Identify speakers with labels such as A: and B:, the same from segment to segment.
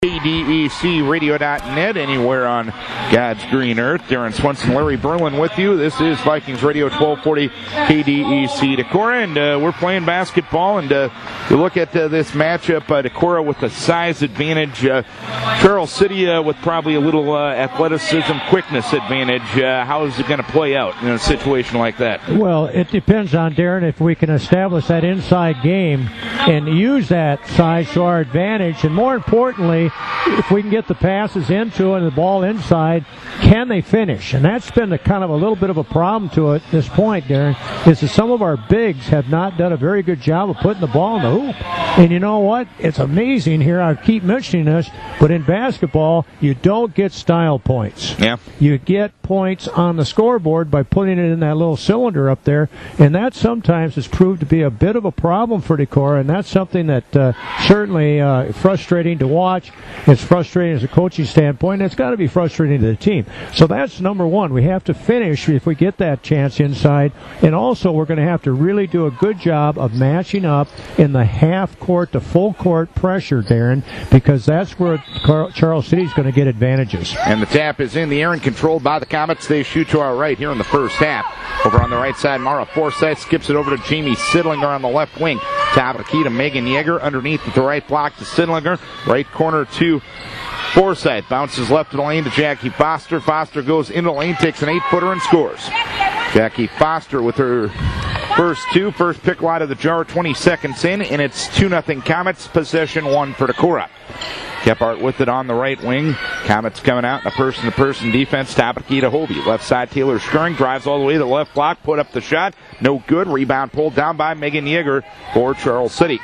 A: KDECradio.net, anywhere on God's green earth. Darren Swenson, Larry Berlin with you. This is Vikings Radio 1240 KDEC Decorah, and we're playing basketball. And you look at this matchup, Decorah with the size advantage, Charles City with probably a little athleticism, quickness advantage. How is it going to play out in a situation like that?
B: Well, it depends on, Darren, if we can establish that inside game and use that size to our advantage, and more importantly, if we can get the passes into and the ball inside, can they finish? And that's been kind of a little bit of a problem to it at this point, Darren, is that some of our bigs have not done a very good job of putting the ball in the hoop. And you know what? It's amazing here. I keep mentioning this, but in basketball, you don't get style points.
A: Yeah.
B: You get points on the scoreboard by putting it in that little cylinder up there, and that sometimes has proved to be a bit of a problem for Decorah, and that's something that certainly frustrating to watch. It's frustrating as a coaching standpoint, and it's got to be frustrating to the team. So that's number one. We have to finish if we get that chance inside, and also we're going to have to really do a good job of matching up in the half-court to full-court pressure, Darren, because that's where Charles City is going to get advantages.
A: And the tap is in the air and controlled by the Comets. They shoot to our right here in the first half. Over on the right side, Mara Forsyth skips it over to Jamie Sidlinger on the left wing. Top of the key to Megan Yeager. Underneath with the right block to Sidlinger. Right corner to Forsyth. Bounces left of the lane to Jackie Foster. Foster goes into the lane, takes an 8-footer and scores. Jackie Foster with her first pick out of the jar, 20 seconds in, and it's 2-0 Comets. Possession 1 for Decorah. Kephart with it on the right wing. Comets coming out in a person-to-person defense. Top of the key to Hobie. Left side, Taylor Skirring drives all the way to the left block. Put up the shot. No good. Rebound pulled down by Megan Yeager for Charles City.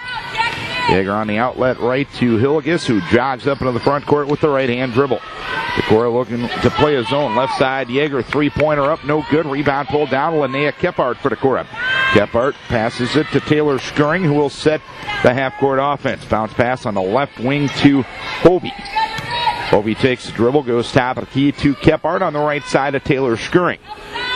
A: Yeager on the outlet right to Hilligus, who jogs up into the front court with the right-hand dribble. Decorah looking to play his own. Left side, Yeager, three-pointer up, no good. Rebound pulled down. Linnea Kephart for Decorah. Kephart passes it to Taylor Skirring, who will set the half-court offense. Bounce pass on the left wing to Hobie. Hobie takes the dribble, goes top of the key to Kephart on the right side of Taylor Skirring.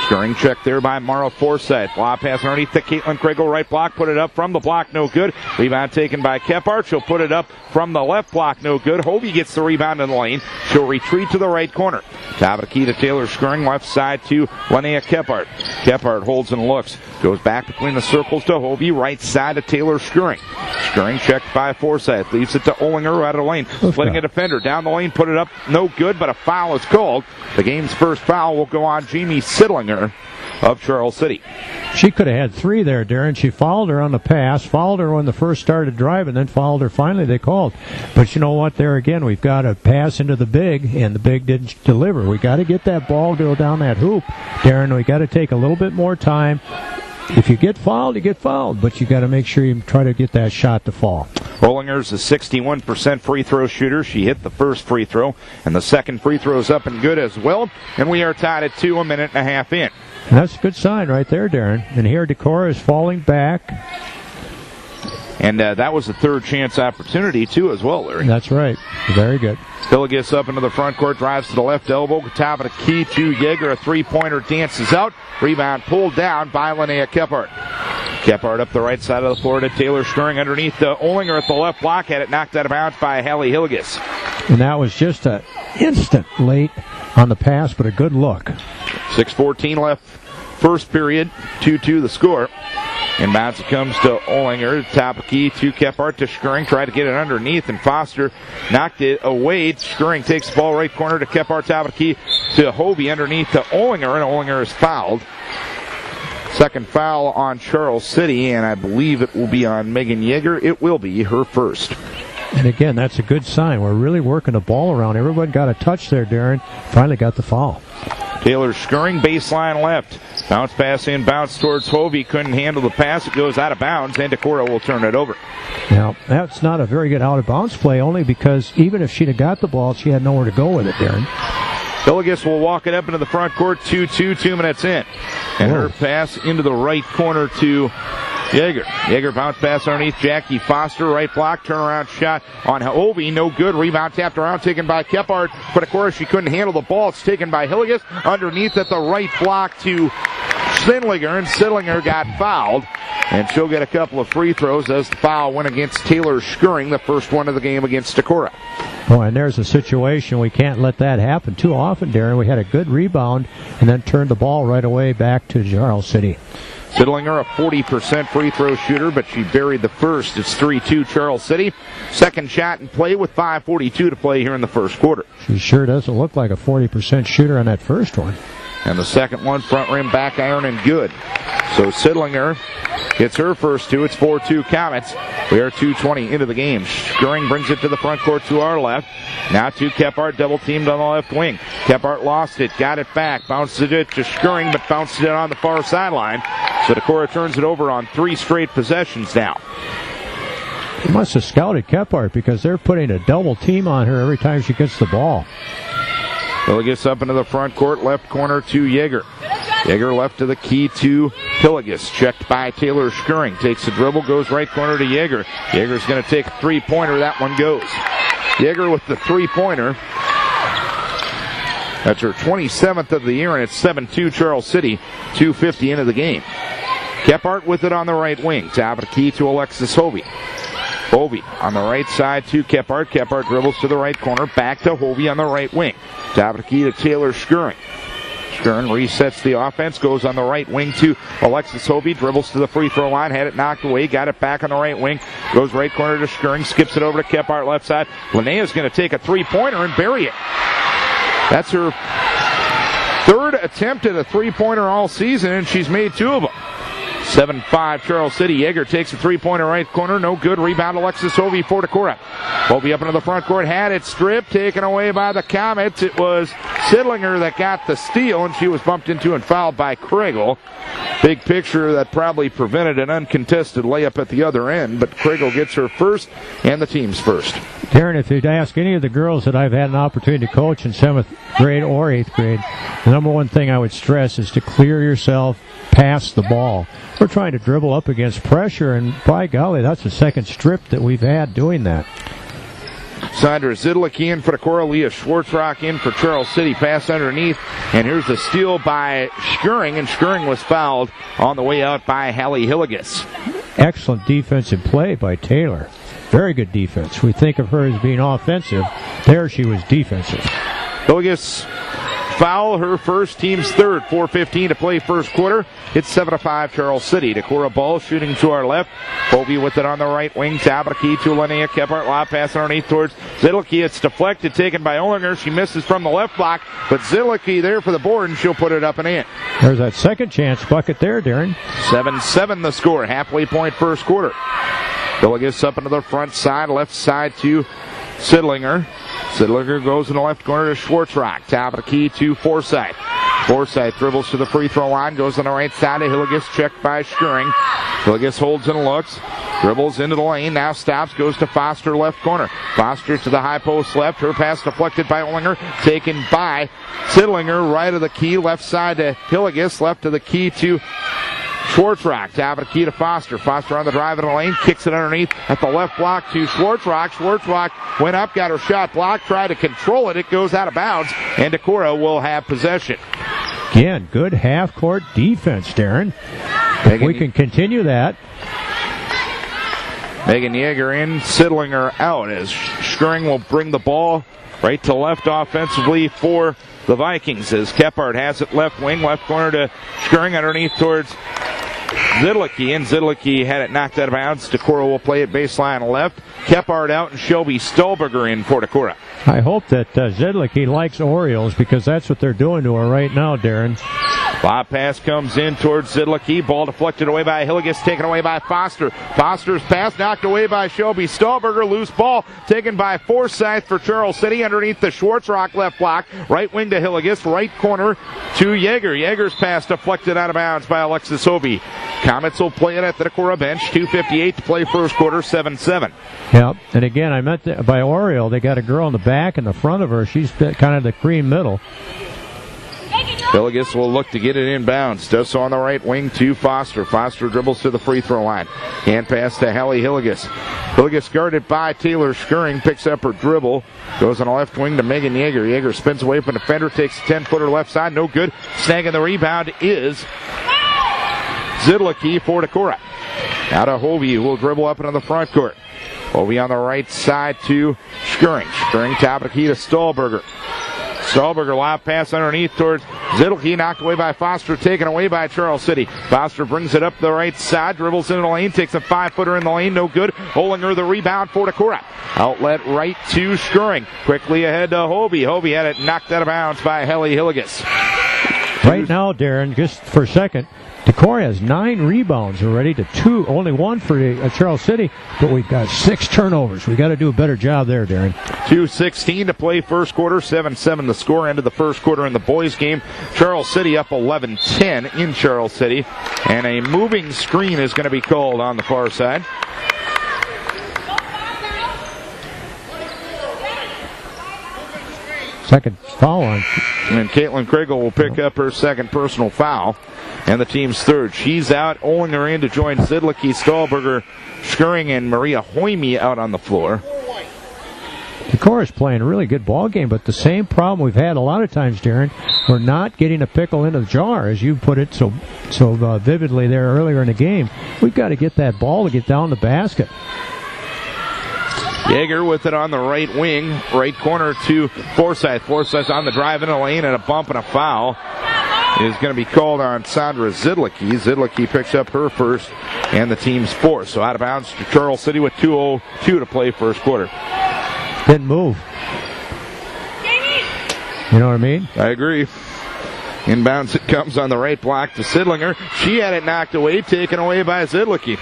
A: Skirring checked there by Mara Forsyth. Lob pass underneath to Caitlin Kriegel. Right block, put it up from the block, no good. Rebound taken by Kephart. She'll put it up from the left block, no good. Hobie gets the rebound in the lane. She'll retreat to the right corner. Top of the key to Taylor Skirring. Left side to Linnea Kephart. Kephart holds and looks. Goes back between the circles to Hobie. Right side to Taylor Skirring. Skirring checked by Forsyth. Leaves it to Ollinger out of the lane. Splitting a defender. Down the lane, put it up. No good, but a foul is called. The game's first foul will go on Jamie Sidlinger of Charles City.
B: She could have had 3 there, Darren. She fouled her on the pass, fouled her when the first started driving, then fouled her finally, they called. But you know what, there again, we've got a pass into the big, and the big didn't deliver. We got to get that ball go down that hoop. Darren, we got to take a little bit more time. If you get fouled, you get fouled, but you got to make sure you try to get that shot to fall.
A: Ollinger's a 61% free throw shooter. She hit the first free throw, and the second free throw is up and good as well. And we are tied at 2, a minute and a half in.
B: And that's a good sign right there, Darren. And here Decorah is falling back.
A: And that was a third chance opportunity, too, as well, Larry.
B: That's right. Very good.
A: Still gets up into the front court, drives to the left elbow, top of the key to Yeager. A three-pointer dances out. Rebound pulled down by Linnea Kephart. Kephart up the right side of the floor to Taylor Skirring underneath Ollinger at the left block. Had it knocked out of bounds by Hallie Hilligus.
B: And that was just an instant late on the pass, but a good look.
A: 6:14 left first period. 2-2 the score. Inbounds it comes to Ollinger. Top of key to Kephart to Skirring. Tried to get it underneath, and Foster knocked it away. Skirring takes the ball right corner to Kephart. Top of the key to Hobie underneath to Ollinger, and Ollinger is fouled. Second foul on Charles City, and I believe it will be on Megan Yeager. It will be her first.
B: And again, that's a good sign. We're really working the ball around. Everyone got a touch there, Darren. Finally got the foul.
A: Taylor Skirring, baseline left. Bounce pass in, bounce towards Hovey. Couldn't handle the pass. It goes out of bounds, and Decorah will turn it over.
B: Now, that's not a very good out-of-bounds play, only because even if she'd have got the ball, she had nowhere to go with it, Darren.
A: Hilligus will walk it up into the front court. 2-2, 2 minutes in. And her pass into the right corner to Yeager. Yeager bounce pass underneath Jackie Foster. Right block, turnaround shot on Hovey. No good. Rebound tapped around, taken by Kephart. But of course, she couldn't handle the ball. It's taken by Hilligus. Underneath at the right block to Sidlinger. And Sidlinger got fouled. And she'll get a couple of free throws as the foul went against Taylor Skirring, the first one of the game against Decorah.
B: Oh, and there's a situation we can't let that happen too often, Darren. We had a good rebound and then turned the ball right away back to Charles City.
A: Siddlinger, a 40% free throw shooter, but she buried the first. It's 3-2 Charles City. Second shot in play with 5:42 to play here in the first quarter.
B: She sure doesn't look like a 40% shooter on that first one.
A: And the second one, front rim, back iron, and good. So Siddlinger gets her first two. It's 4-2 Comets. We are 2:20 into the game. Schuring brings it to the front court to our left. Now to Kephart, double teamed on the left wing. Kephart lost it, got it back, bounced it to Schuring, but bounced it on the far sideline. So Decorah turns it over on 3 straight possessions now.
B: He must have scouted Kephart because they're putting a double team on her every time she gets the ball.
A: Well, it gets up into the front court, left corner to Yeager. Yeager left to the key to Hilligus. Checked by Taylor Schuring. Takes the dribble, goes right corner to Yeager. Yeager's going to take a three-pointer. That one goes. Yeager with the three-pointer. That's her 27th of the year, and it's 7-2 Charles City. 2:50 into the game. Kephart with it on the right wing. Top of the key to Alexis Hovey. Hovey on the right side to Kephart. Kephart dribbles to the right corner. Back to Hovey on the right wing. Top of the key to Taylor Schuring. Schuring resets the offense. Goes on the right wing to Alexis Hovey. Dribbles to the free throw line. Had it knocked away. Got it back on the right wing. Goes right corner to Schuring. Skips it over to Kephart left side. Linnea's going to take a three-pointer and bury it. That's her third attempt at a three-pointer all season, and she's made 2 of them. 7-5 Charles City. Yeager takes a three-pointer right corner. No good. Rebound Alexis Hovey for Decorah. Hovey up into the front court. Had it stripped. Taken away by the Comets. It was Siddlinger that got the steal, and she was bumped into and fouled by Kriegel. Big picture that probably prevented an uncontested layup at the other end, but Kriegel gets her first and the team's first.
B: Darren, if you'd ask any of the girls that I've had an opportunity to coach in 7th grade or 8th grade, the number one thing I would stress is to clear yourself, pass the ball. We're trying to dribble up against pressure, and by golly, that's the second strip that we've had doing that.
A: Sandra Zidlicki in for Decorah. Leah Schwartzrock in for Charles City. Pass underneath, and here's the steal by Schuring, and Schuring was fouled on the way out by Hallie Hilligus.
B: Excellent defensive play by Taylor. Very good defense. We think of her as being offensive. There she was defensive.
A: Hilligus foul, her first, team's third. 4:15 to play first quarter. It's 7-5 Charles City. Decorah ball shooting to our left. Hovey with it on the right wing. Top of the key to Linnea Kephart. Lob pass underneath towards Zidlicki. It's deflected, taken by Olinger. She misses from the left block, but Zidlicki there for the board, and she'll put it up and in.
B: There's that second chance bucket there, Darren.
A: 7-7 the score. Halfway point first quarter. Hilligus up into the front side, left side to Siddlinger. Siddlinger goes in the left corner to Schwartzrock. Top of the key to Forsythe. Forsythe dribbles to the free throw line, goes on the right side to Hilligus, checked by Schuring. Hilligus holds and looks, dribbles into the lane, now stops, goes to Foster left corner. Foster to the high post left, her pass deflected by Olinger, taken by Siddlinger, right of the key, left side to Hilligus, left of the key to Schwartzrock. Top of the key to Foster. Foster on the drive in the lane, kicks it underneath at the left block to Schwartzrock. Schwartzrock went up, got her shot blocked, tried to control it. It goes out of bounds, and Decorah will have possession.
B: Again, good half-court defense, Darren. If we can continue that.
A: Megan Yeager in, Siddlinger out, as Schuring will bring the ball right to left offensively for the Vikings, as Kephart has it left wing, left corner to Schuring underneath towards Zidlicki, and Zidlicki had it knocked out of bounds. Decorah will play it baseline left. Kephart out, and Shelby Stolberger in for Decorah.
B: I hope that Zidlicki likes Orioles, because that's what they're doing to her right now, Darren.
A: Lob pass comes in towards Zidlicki. Ball deflected away by Hilligus, taken away by Foster. Foster's pass knocked away by Shelby Stolberger. Loose ball taken by Forsythe for Charles City underneath the Schwartzrock left block. Right wing to Hilligus, right corner to Yeager. Yeager's pass deflected out of bounds by Alexis Hovey. Comets will play it at the Decorah bench. 2:58 to play first quarter, 7-7.
B: Yep, and again, I meant by Oriole, they got a girl in the back and the front of her. She's kind of the cream middle.
A: Hilligus will look to get it inbounds. Does so on the right wing to Foster. Foster dribbles to the free throw line. Hand pass to Hallie Hilligus. Hilligus guarded by Taylor Schuring. Picks up her dribble. Goes on the left wing to Megan Yeager. Yeager spins away from the defender. Takes a 10-footer left side. No good. Snagging the rebound is Zidlicki for Decorah. Now to Hovey, who will dribble up into the front court. Hobie on the right side to Skuring. Skuring top of the key to Stahlberger. Stahlberger lob pass underneath towards Zidlicki, knocked away by Foster, taken away by Charles City. Foster brings it up the right side, dribbles into the lane, takes a 5-footer in the lane, no good. Olinger the rebound for Decorah. Outlet right to Skuring. Quickly ahead to Hobie. Hobie had it knocked out of bounds by Helly Hilligus.
B: Right now, Darren, just for a second, Decorah has 9 rebounds already to 2, only 1 for Charles City, but we've got 6 turnovers. We've got to do a better job there, Darren.
A: 2:16 to play first quarter, 7-7 the score. End of the first quarter in the boys game. Charles City up 11-10 in Charles City, and a moving screen is going to be called on the far side.
B: Second foul on.
A: And Caitlin Kriegel will pick up her second personal foul. And the team's third. She's out. Olinger in to join Zidlicki, Stahlberger, Skuring, and Maria Hoime out on the floor.
B: Decorah's playing a really good ball game, but the same problem we've had a lot of times, Darren, we're not getting a pickle into the jar, as you put it so vividly there earlier in the game. We've got to get that ball to get down the basket.
A: Yeager with it on the right wing, right corner to Forsyth. Forsyth on the drive in the lane, and a bump and a foul is going to be called on Sandra Zidlicki. Zidlicki picks up her first and the team's fourth. So out of bounds to Charles City with 2:02 to play first quarter.
B: Didn't move. You know what I mean?
A: I agree. Inbounds it comes on the right block to Sidlinger. She had it knocked away, taken away by Zidlicki.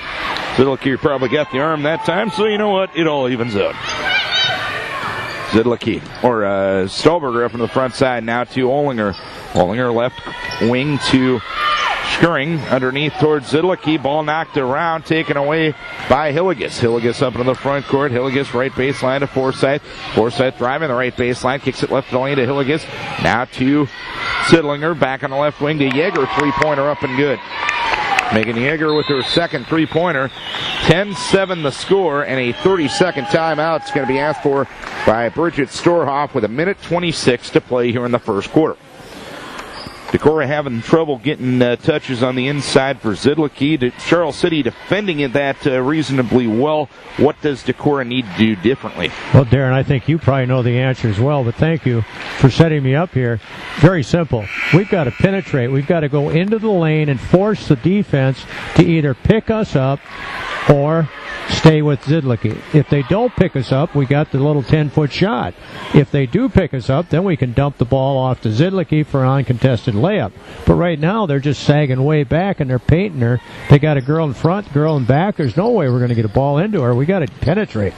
A: Zidlicki probably got the arm that time, so you know what? It all evens out. Zidlicki, or Stahlberger up on the front side now to Olinger. Olinger left wing to Skuring, underneath towards Zidlicki. Ball knocked around, taken away by Hilligus. Hilligus up into the front court. Hilligus right baseline to Forsyth. Forsyth driving the right baseline, kicks it left to the lane to Hilligus. Now to Sidlinger, back on the left wing to Yeager. Three-pointer up and good. Megan Yeager with her second three-pointer. 10-7 the score, and a 30-second timeout is going to be asked for by Bridget Storhoff with 1:26 to play here in the first quarter. Decorah having trouble getting touches on the inside for Zidlicki. Charles City defending it that reasonably well. What does Decorah need to do differently?
B: Well, Darren, I think you probably know the answer as well, but thank you for setting me up here. Very simple. We've got to penetrate. We've got to go into the lane and force the defense to either pick us up or stay with Zidlicki. If they don't pick us up, we got the little 10-foot shot. If they do pick us up, then we can dump the ball off to Zidlicki for an uncontested layup. But right now, they're just sagging way back, and they're painting her. They got a girl in front, girl in back. There's no way we're going to get a ball into her. We got to penetrate.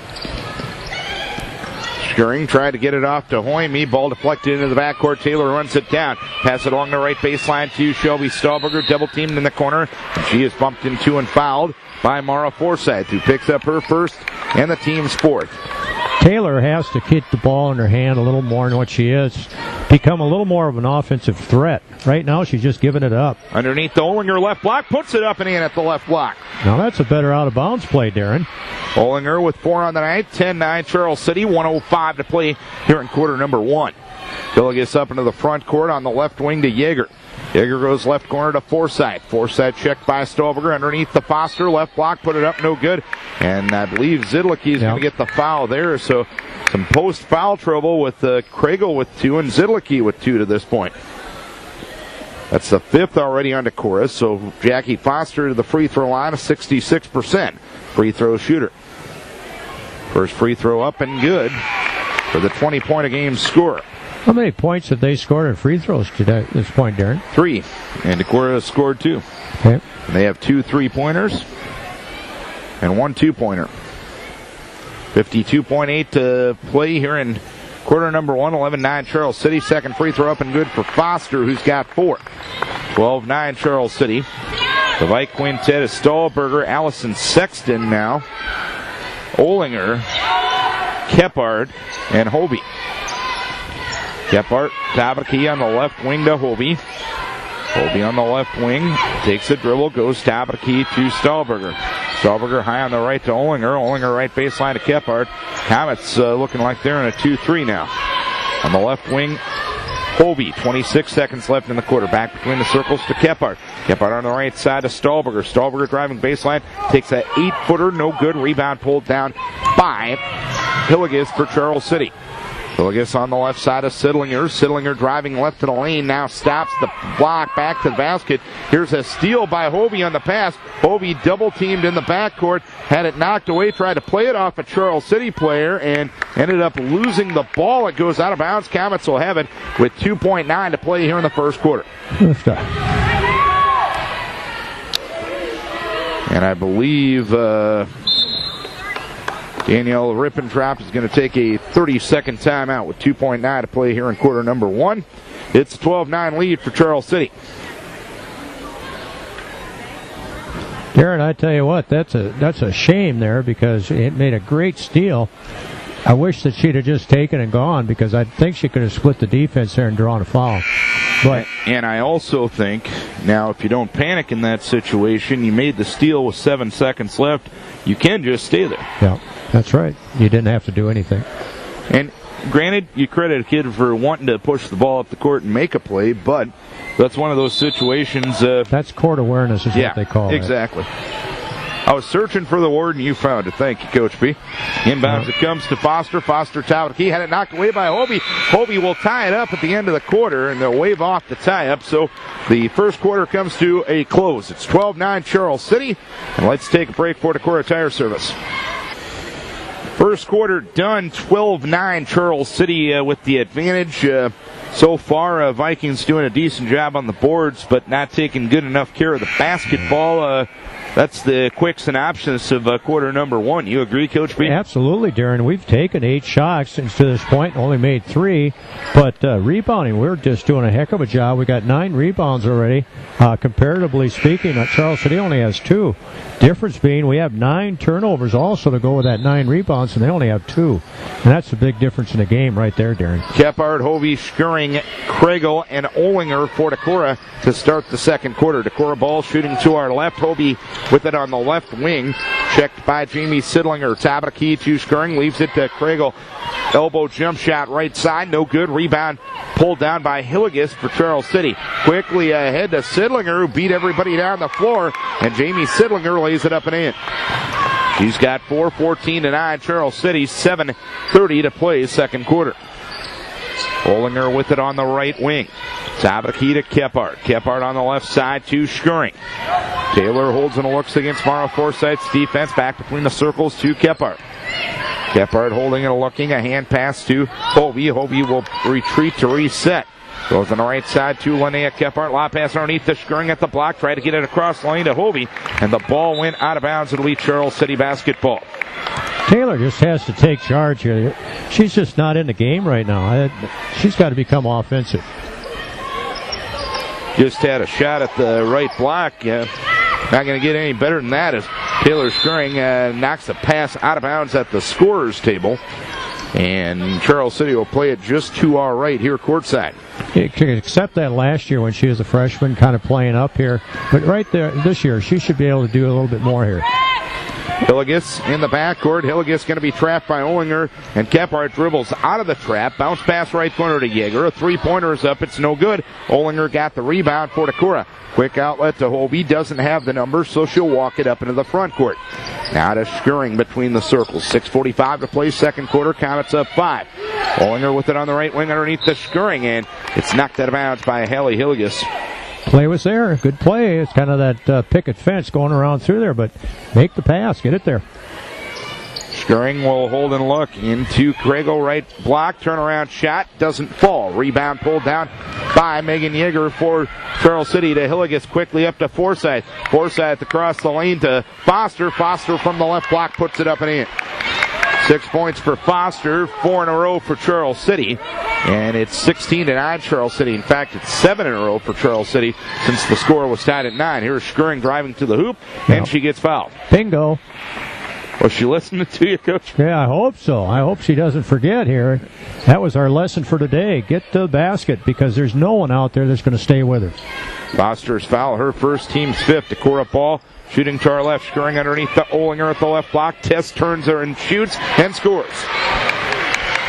A: Skuring tried to get it off to Hoime. Ball deflected into the backcourt. Taylor runs it down. Pass it along the right baseline to Shelby Stahlberger. Double teamed in the corner. And she is bumped into and fouled by Mara Forsyth, who picks up her first and the team's fourth.
B: Taylor has to get the ball in her hand a little more than what she is. Become a little more of an offensive threat. Right now, she's just giving it up.
A: Underneath the Olinger left block, puts it up and in at the left block.
B: Now that's a better out-of-bounds play, Darren.
A: Olinger with 4 on the night, 10-9 Charles City, 1:05 to play here in quarter number 1. Hilligus up into the front court on the left wing to Yeager. Yeager goes left corner to Forsyth. Forsyth checked by Stahlberger underneath the Foster. Left block, put it up, no good. And I believe Zidlicki is going to get the foul there. So some post-foul trouble with Kriegel with 2 and Zidlicki with 2 to this point. That's the 5th already on Decorah. So Jackie Foster to the free throw line, a 66% free throw shooter. First free throw up and good for the 20-point-a-game scorer.
B: How many points have they scored in free throws today at this point, Darren?
A: 3. And Decorah has scored 2.
B: Okay.
A: And they have 2 3-pointers and 1 2-pointer. 52.8 to play here in quarter number 1. 11-9 Charles City. Second free throw up and good for Foster, who's got 4. 12-9 Charles City. The Vike quintet is Stahlberger, Allison Sexton now, Olinger, Kephart, and Hobie. Kephart, top of the key on the left wing to Hobie. Hobie on the left wing, takes a dribble, goes top of the key to Stahlberger. Stahlberger high on the right to Olinger. Olinger right baseline to Kephart. Comets looking like they're in a 2-3 now. On the left wing, Hobie, 26 seconds left in the quarter. Back between the circles to Kephart. Kephart on the right side to Stahlberger. Stahlberger driving baseline, takes an 8-footer, no good. Rebound pulled down by by Hillegas for Charles City. Hillegas on the left side of Sidlinger. Sidlinger driving left to the lane. Now stops the block back to the basket. Here's a steal by Hovey on the pass. Hovey double teamed in the backcourt. Had it knocked away. Tried to play it off a Charles City player and ended up losing the ball. It goes out of bounds. Comets will have it with 2.9 to play here in the first quarter. And I believe Danielle Rippentrop is going to take a 30-second timeout with 2.9 to play here in quarter number 1. It's a 12-9 lead for Charles City.
B: Darren, I tell you what, that's a shame there because it made a great steal. I wish that she'd have just taken and gone because I think she could have split the defense there and drawn a foul. But
A: and I also think, now if you don't panic in that situation, you made the steal with 7 seconds left, you can just stay there.
B: Yeah, that's right. You didn't have to do anything.
A: And granted, you credit a kid for wanting to push the ball up the court and make a play, but that's one of those situations.
B: That's court awareness is what they call it.
A: Exactly. I was searching for the word, and you found it. Thank you, Coach B. Inbounds it comes to Foster. Foster top of the key. Had it knocked away by Hovey. Hovey will tie it up at the end of the quarter, and they'll wave off the tie-up. So the first quarter comes to a close. It's 12-9 Charles City. And let's take a break for Decorah Tire Service. First quarter done, 12-9 Charles City with the advantage. So far, Vikings doing a decent job on the boards, but not taking good enough care of the basketball. That's the quick synopsis of quarter number 1. You agree, Coach B?
B: Absolutely, Darren. We've taken 8 shots to this point, only made 3. But rebounding, we're just doing a heck of a job. We got 9 rebounds already. Comparatively speaking, Charles City only has 2. Difference being we have 9 turnovers also to go with that 9 rebounds, and they only have 2. And that's a big difference in the game right there, Darren.
A: Kephart, Hovey, Schuring, Kriegel, and Olinger for Decorah to start the second quarter. Decorah ball shooting to our left. Hovey with it on the left wing. Checked by Jamie Sidlinger. Top of the key to Schuring. Leaves it to Kriegel. Elbow jump shot right side. No good. Rebound pulled down by Hillegas for Charles City. Quickly ahead to Sidlinger, who beat everybody down the floor. And Jamie Sidlinger lays it up and in. He's got 4, 14-9. Charles City, 7:30 to play second quarter. Olinger with it on the right wing. Top of the key to Kephart. Kephart on the left side to Schuring. Taylor holds and looks against Mara Forsyth's defense. Back between the circles to Kephart. Kephart holding and looking. A hand pass to Hovey. Hovey will retreat to reset. Goes on the right side to Linnea Kephart. Lob pass underneath to Schuring at the block. Try to get it across the lane to Hovey. And the ball went out of bounds. It'll be Charles City basketball.
B: Taylor just has to take charge here. She's just not in the game right now. She's got to become offensive.
A: Just had a shot at the right block. Not going to get any better than that as Taylor Schuring knocks the pass out of bounds at the scorer's table. And Charles City will play it just to our right here courtside.
B: Except that last year when she was a freshman, kind of playing up here. But right there, this year, she should be able to do a little bit more here.
A: Hillegas in the backcourt. Hillegas going to be trapped by Olinger, and Kephart dribbles out of the trap. Bounce pass right corner to Yeager. A three-pointer is up. It's no good. Olinger got the rebound for Decorah. Quick outlet to Hovey. Doesn't have the number, so she'll walk it up into the front court. Now to Schuring between the circles. 6:45 to play second quarter. Comets up 5. Olinger with it on the right wing underneath the Schuring, and it's knocked out of bounds by Hallie Hillegas.
B: Play was there. Good play. It's kind of that picket fence going around through there, but make the pass. Get it there.
A: Schuring will hold and look into Kriegel, right block. Turnaround shot. Doesn't fall. Rebound pulled down by Megan Yeager for Charles City to Hillegas. Quickly up to Forsyth. Forsyth across the lane to Foster. Foster from the left block puts it up and in. 6 points for Foster, 4 in a row for Charles City, and it's 16-9 Charles City. In fact, it's 7 in a row for Charles City since the score was tied at 9. Here's Schuring driving to the hoop, and she gets fouled.
B: Bingo.
A: Was she listening to you, Coach?
B: Yeah, I hope so. I hope she doesn't forget here. That was our lesson for today. Get to the basket because there's no one out there that's going to stay with her.
A: Foster's foul, her first, team's 5th. Decorah ball. Shooting to our left, Schuring underneath the Olinger at the left block. Tess turns her and shoots and scores.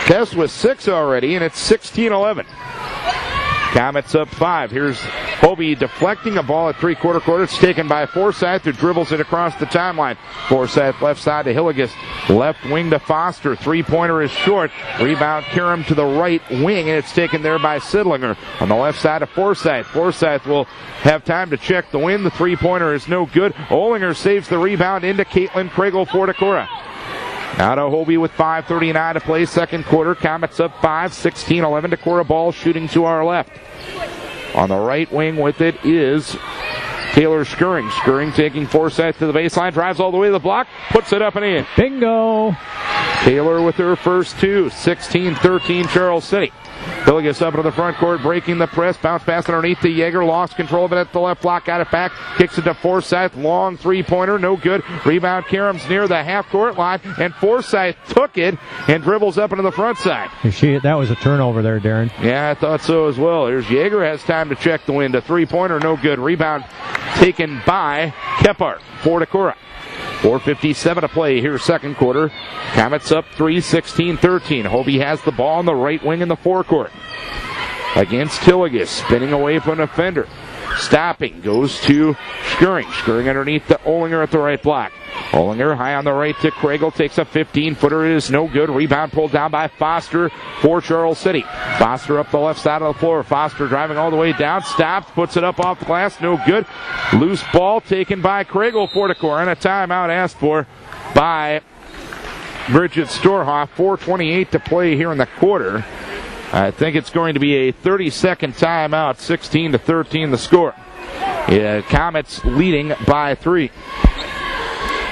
A: Tess with 6 already, and it's 16-11. Comets up 5. Here's Hobie deflecting a ball at three-quarter court. It's taken by Forsyth, who dribbles it across the timeline. Forsyth left side to Hilligus. Left wing to Foster. Three-pointer is short. Rebound Karam to the right wing, and it's taken there by Sidlinger. On the left side of Forsyth. Forsyth will have time to check the win. The three-pointer is no good. Olinger saves the rebound into Caitlin Kragel for Decorah. Now to Hobie with 5:39 to play, second quarter. Comets up 5, 16-11. Decorah ball shooting to our left. On the right wing with it is Taylor Skirring. Skirring taking Forsyth to the baseline, drives all the way to the block, puts it up and in.
B: Bingo!
A: Taylor with her first two, 16-13 Charles City. Hilligus up into the front court, breaking the press. Bounce pass underneath to Yeager. Lost control of it at the left block. Got it back. Kicks it to Forsyth. Long three-pointer. No good. Rebound. Karam's near the half-court line. And Forsyth took it and dribbles up into the front side.
B: That was a turnover there, Darren.
A: Yeah, I thought so as well. Here's Yeager. Has time to check the wind. A three-pointer. No good. Rebound taken by Kephart for Decorah. 4:57 to play here, second quarter. Comets up 3, 16-13. Hobie has the ball on the right wing in the forecourt. Against Hilligus, spinning away from an offender. Stopping, goes to Skirring. Skirring underneath to Olinger at the right block. Olinger high on the right to Kragel, takes a 15-footer. It is no good. Rebound pulled down by Foster for Charles City. Foster up the left side of the floor. Foster driving all the way down, stops, puts it up off the glass, no good. Loose ball taken by Kragel for Decorah, and a timeout asked for by Bridget Storhoff. 4:28 to play here in the quarter. I think it's going to be a 30-second timeout. 16-13 the score. Comets leading by 3.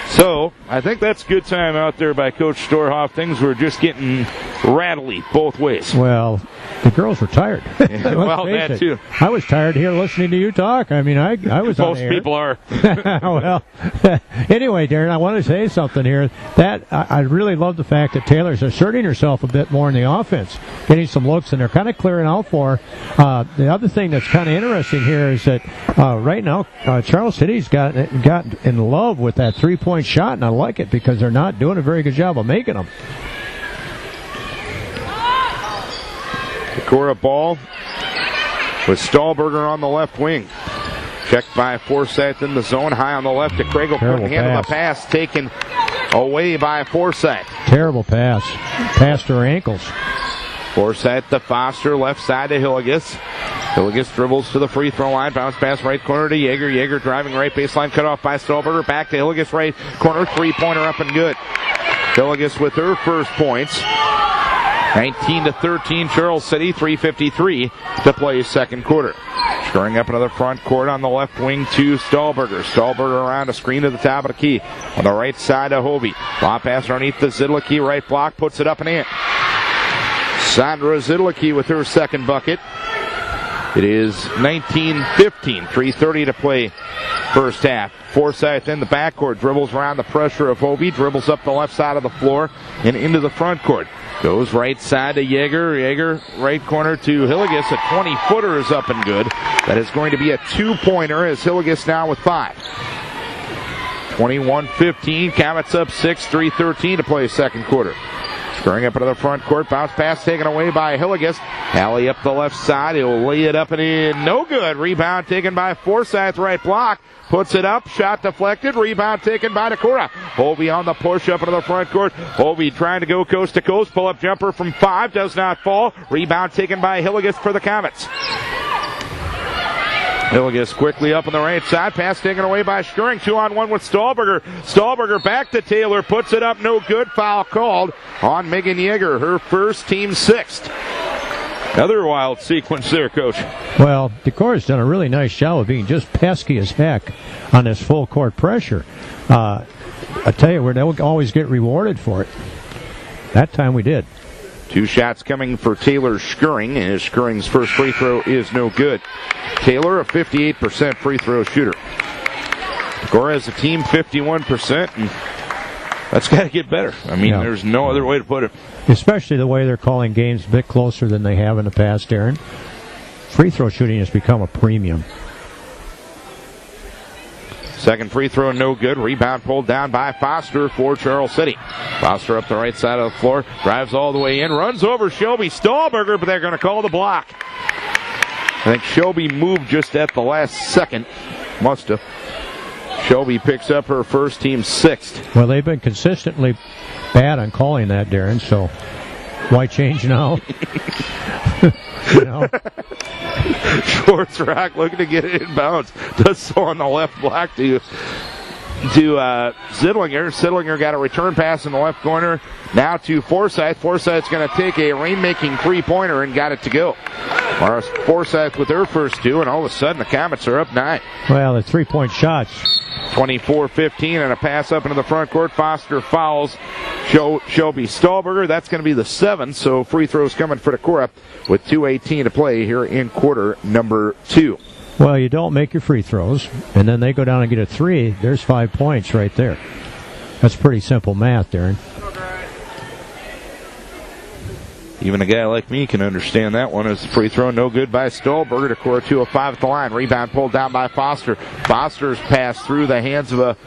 A: So, I think that's good time out there by Coach Storhoff. Things were just getting rattly both ways.
B: Well, the girls were tired.
A: Well, that too.
B: I was tired here listening to you talk. I mean, I was on
A: Most
B: air.
A: people are.
B: Well, anyway, Darren, I want to say something here. That I really love the fact that Taylor's asserting herself a bit more in the offense, getting some looks, and they're kind of clearing out for her. The other thing that's kind of interesting here is that right now Charles City's got in love with that three-point shot, and I like it because they're not doing a very good job of making them.
A: Decorah ball with Stahlberger on the left wing. Checked by Forsyth in the zone. High on the left to Kragel. Couldn't handle the pass. Taken away by Forsyth.
B: Terrible pass. Past her ankles.
A: Forsyth to Foster. Left side to Hilligus. Hilligus dribbles to the free throw line. Bounce pass right corner to Yeager. Yeager driving right baseline. Cut off by Stahlberger. Back to Hilligus right corner. Three-pointer up and good. Hilligus with her first points. 19-13 Charles City. 3:53 to play second quarter. Scoring up into the front court on the left wing to Stahlberger. Stahlberger around a screen to the top of the key. On the right side of Hobie. Long pass underneath the Zidlicki. Right block. Puts it up and in. Sandra Zidlicki with her second bucket. It is 19-15. 3:30 to play first half. Forsyth in the backcourt. Dribbles around the pressure of Hobie. Dribbles up the left side of the floor and into the front court. Goes right side to Yeager. Yeager right corner to Hilligus. A 20-footer is up and good. That is going to be a two-pointer as Hilligus now with 5. 21-15. Comets up 6. 3:13 to play second quarter. Scoring up into the front court. Bounce pass taken away by Hilligus. Alley up the left side. He'll lay it up and in. No good. Rebound taken by Forsyth. Right block. Puts it up. Shot deflected. Rebound taken by Decorah. Hobie on the push up into the front court. Hobie trying to go coast to coast. Pull-up jumper from 5. Does not fall. Rebound taken by Hilligus for the Comets. Hilligus quickly up on the right side. Pass taken away by Skirring. 2-on-1 with Stahlberger. Stahlberger back to Taylor. Puts it up. No good. Foul called on Megan Yeager. Her first, team 6th. Another wild sequence there, Coach.
B: Well, Decorah's done a really nice job of being just pesky as heck on this full court pressure. I tell you, they'll always get rewarded for it. That time we did.
A: 2 shots coming for Taylor Skirring, and Skirring's first free throw is no good. Taylor, a 58% free throw shooter. Decorah as a team, 51%, and that's got to get better. I mean, There's no other way to put it.
B: Especially the way they're calling games a bit closer than they have in the past, Aaron. Free throw shooting has become a premium.
A: Second free throw, no good. Rebound pulled down by Foster for Charles City. Foster up the right side of the floor, drives all the way in, runs over Shelby Stahlberger, but they're going to call the block. I think Shelby moved just at the last second. Must have. Shelby picks up her first, team sixth.
B: Well, they've been consistently bad on calling that, Darren, so why change now? You know?
A: Schwartzrock looking to get it inbounds. Does so on the left block to Zidlinger. Zidlinger got a return pass in the left corner. Now to Forsyth. Forsyth's going to take a rainmaking three-pointer and got it to go. Morris Forsyth with her first two, and all of a sudden the Comets are up 9.
B: Well, the three-point shots.
A: 24-15 and a pass up into the front court. Foster fouls Shelby Stahlberger. That's going to be the 7th, so free throws coming for Decorah with 2:18 to play here in quarter number 2.
B: Well, you don't make your free throws, and then they go down and get a 3. There's 5 points right there. That's pretty simple math, Darren.
A: Even a guy like me can understand that one. As the free throw, no good by Stahlberger. Decorah 2 of 5 at the line. Rebound pulled down by Foster. Foster's pass through the hands of a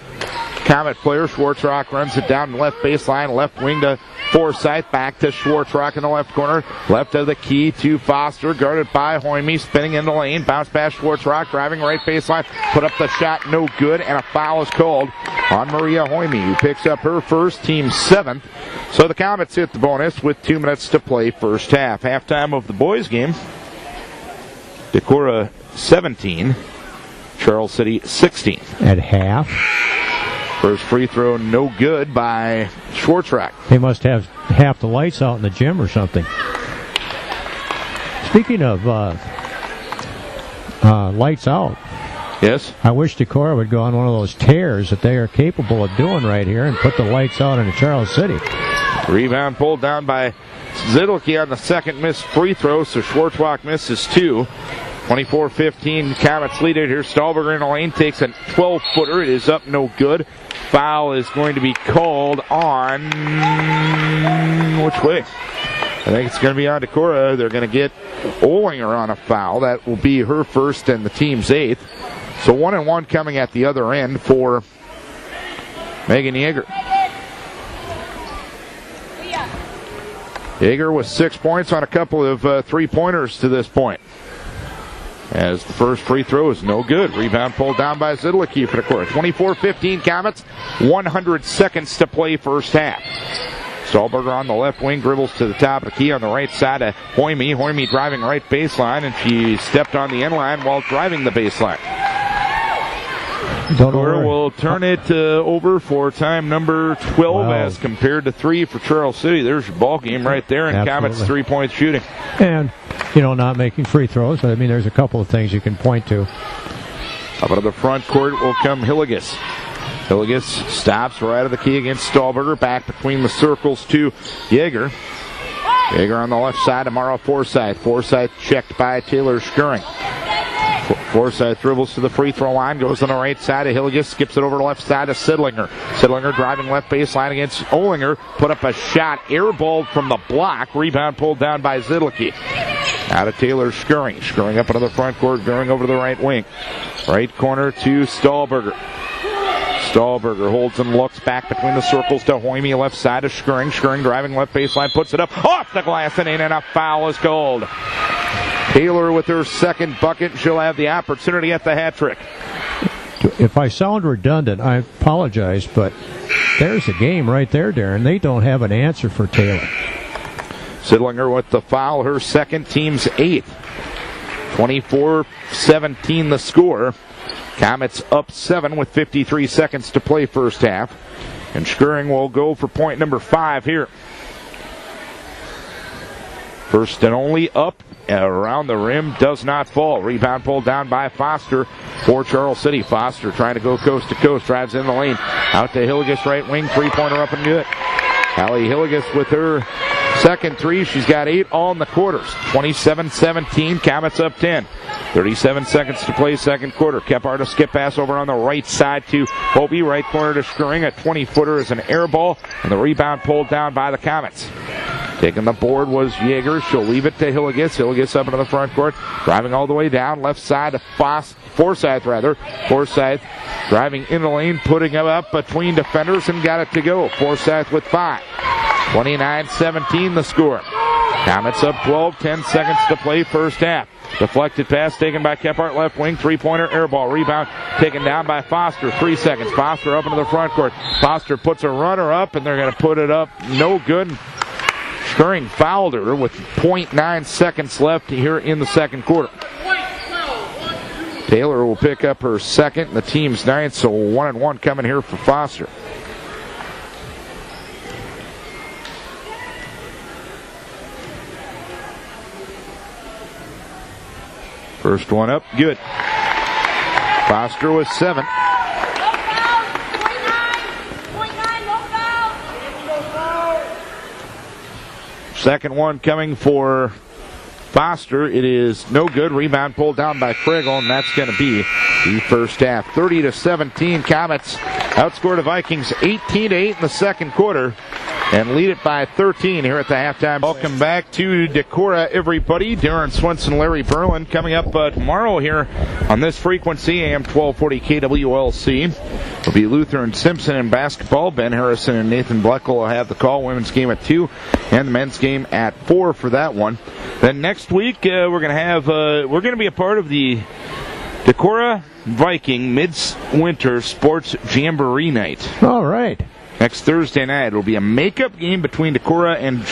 A: Comet player. Schwartzrock runs it down the left baseline, left wing to Forsyth. Back to Schwartzrock in the left corner. Left of the key to Foster, guarded by Hoyme. Spinning in the lane. Bounce pass Schwartzrock, driving right baseline. Put up the shot, no good, and a foul is called on Maria Hoyme, who picks up her first, team 7th. So the Comets hit the bonus with 2 minutes to play first half. Halftime of the boys' game. Decorah 17, Charles City 16.
B: At half.
A: First free throw, no good by Schwartzrock.
B: They must have half the lights out in the gym or something. Speaking of lights out.
A: Yes?
B: I wish Decorah would go on one of those tears that they are capable of doing right here and put the lights out in Charles City.
A: Rebound pulled down by Zidlicky on the second missed free throw, so Schwartzrock misses 2. 24-15, Comets lead it here. Stahlberger in the lane takes a 12-footer. It is up, no good. Foul is going to be called on which way? I think it's going to be on Decorah. They're going to get Olinger on a foul. That will be her first and the team's 8th. So 1-1 coming at the other end for Megan Yeager. Yeager with 6 points on a couple of three-pointers to this point. As the first free throw is no good. Rebound pulled down by Zidlicky for Decorah. 24-15 Comets. 100 seconds to play first half. Stahlberger on the left wing, dribbles to the top of the key on the right side of Hoyme. Hoyme driving right baseline, and she stepped on the end line while driving the baseline. Decorah will turn it over for time number 12 as compared to 3 for Charles City. There's your ball game right there, and Comets 3-point shooting.
B: And, not making free throws. I mean, there's a couple of things you can point to.
A: Up out of the front court will come Hilligus. Hilligus stops right of the key against Stahlberger. Back between the circles to Yeager. Yeager on the left side. Amara Forsyth. Forsyth checked by Taylor Skurring. Forsyth dribbles to the free throw line, goes on the right side of Hilligus, skips it over the left side of Zidlinger. Zidlinger driving left baseline against Olinger, put up a shot, airballed from the block, rebound pulled down by Zidlicky. Out of Taylor Skurring. Skurring up into the front court, going over to the right wing. Right corner to Stahlberger. Stahlberger holds and looks back between the circles to Hoyme, left side of Skurring. Skurring driving left baseline, puts it up, off the glass and in, and a foul is called. Taylor with her second bucket. She'll have the opportunity at the hat trick.
B: If I sound redundant, I apologize, but there's the game right there, Darren. They don't have an answer for Taylor.
A: Zidlinger with the foul, her second, team's 8th. 24-17 the score. Comets up 7 with 53 seconds to play first half. And Skurring will go for point number 5 here. First and only up around the rim, does not fall. Rebound pulled down by Foster for Charles City. Foster trying to go coast to coast, drives in the lane. Out to Hilligus, right wing, three-pointer up and good. Allie Hilligus with her second 3. She's got 8 all in the quarters. 27-17, Comets up 10. 37 seconds to play second quarter. Kephart a skip pass over on the right side to Hobie, right corner to Skurring. A 20-footer is an air ball, and the rebound pulled down by the Comets. Taking the board was Yeager. She'll leave it to Hilligus. Hilligus up into the front court. Driving all the way down. Left side to Forsyth. Forsyth driving in the lane. Putting it up between defenders and got it to go. Forsyth with 5. 29-17 the score. Comets up 12, 10 seconds to play first half. Deflected pass taken by Kephart, left wing, three-pointer, air ball. Rebound taken down by Foster, 3 seconds. Foster up into the front court. Foster puts a runner up, and they're going to put it up. No good. Skirring fouled her with 0.9 seconds left here in the second quarter. Taylor will pick up her second, the team's ninth, so 1-1 coming here for Foster. First one up, good. Foster with 7. Second one coming for Foster. It is no good. Rebound pulled down by Kriegel, and that's going to be the first half. 30-17. Comets outscored the Vikings 18-8 in the second quarter and lead it by 13 here at the halftime. Welcome back to Decorah, everybody. Darren Swenson, Larry Berlin coming up tomorrow here on this frequency, AM 1240 KWLC. It'll be Luther and Simpson in basketball. Ben Harrison and Nathan Bleckel will have the call. Women's game at 2 and the men's game at 4 for that one. Then next week we're going to be a part of the Decorah Viking Midwinter Sports Jamboree Night.
B: All right.
A: Next Thursday night, it'll be a makeup game between Decorah and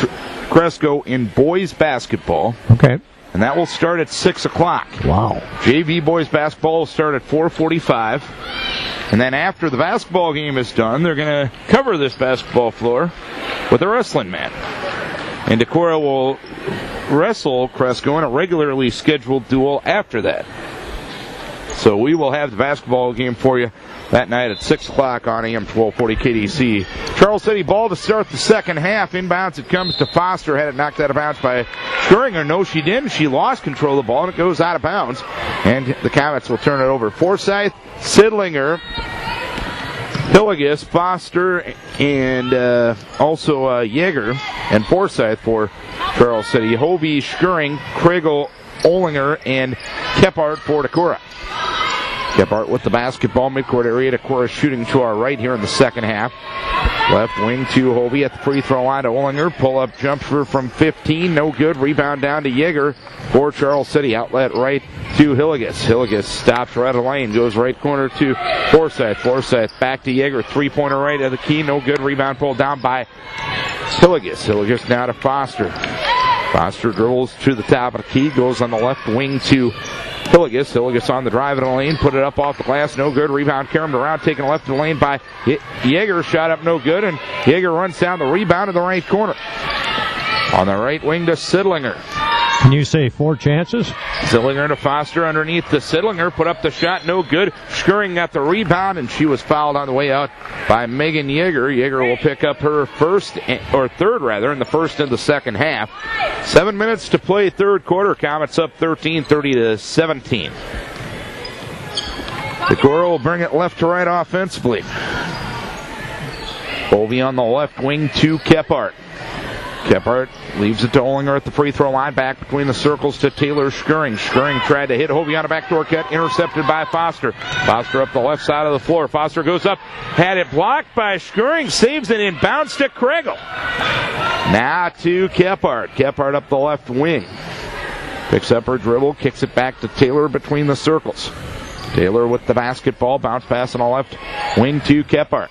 A: Cresco in boys basketball.
B: Okay.
A: And that will start at 6 o'clock.
B: Wow.
A: JV boys basketball will start at 4:45. And then after the basketball game is done, they're going to cover this basketball floor with a wrestling match. And Decorah will wrestle Cresco in a regularly scheduled duel after that. So we will have the basketball game for you that night at 6 o'clock on AM 1240 KDEC. Charles City ball to start the second half. Inbounds it comes to Foster. Had it knocked out of bounds by Skuringer. No, she didn't. She lost control of the ball, and it goes out of bounds. And the Comets will turn it over. Forsyth, Sidlinger, Hilligus, Foster, and also Yeager and Forsyth for Charles City. Hovey, Skuring, Kriegel, Olinger, and Kephart for Decorah. Kephart with the basketball, midcourt area. Decorah shooting to our right here in the second half. Left wing to Hovey at the free throw line to Olinger. Pull-up jumper from 15, no good. Rebound down to Yeager for Charles City. Outlet right to Hilligus. Hilligus stops right of the lane, goes right corner to Forsyth. Forsyth back to Yeager. Three-pointer right of the key, no good. Rebound pulled down by Hilligus. Hilligus now to Foster. Foster dribbles to the top of the key, goes on the left wing to Hilligus. Hilligus on the drive in the lane, put it up off the glass, no good. Rebound carried around, taken left of the lane by Yeager. Shot up, no good, and Yeager runs down the rebound in the right corner. On the right wing to Sidlinger.
B: Can you say 4 chances?
A: Sidlinger to Foster underneath the Sidlinger. Put up the shot, no good. Skuring got the rebound, and she was fouled on the way out by Megan Yeager. Yeager will pick up her third in the first and the second half. 7 minutes to play third quarter. Comets up 13, 30-17. Decorah will bring it left to right offensively. Hovey on the left wing to Kephart. Kephart leaves it to Olinger at the free throw line. Back between the circles to Taylor Skuring. Skuring tried to hit Hovey on a backdoor cut. Intercepted by Foster. Foster up the left side of the floor. Foster goes up. Had it blocked by Skuring. Saves it in bounce to Kriegel. Now to Kephart. Kephart up the left wing. Picks up her dribble. Kicks it back to Taylor between the circles. Taylor with the basketball. Bounce pass on the left wing to Kephart.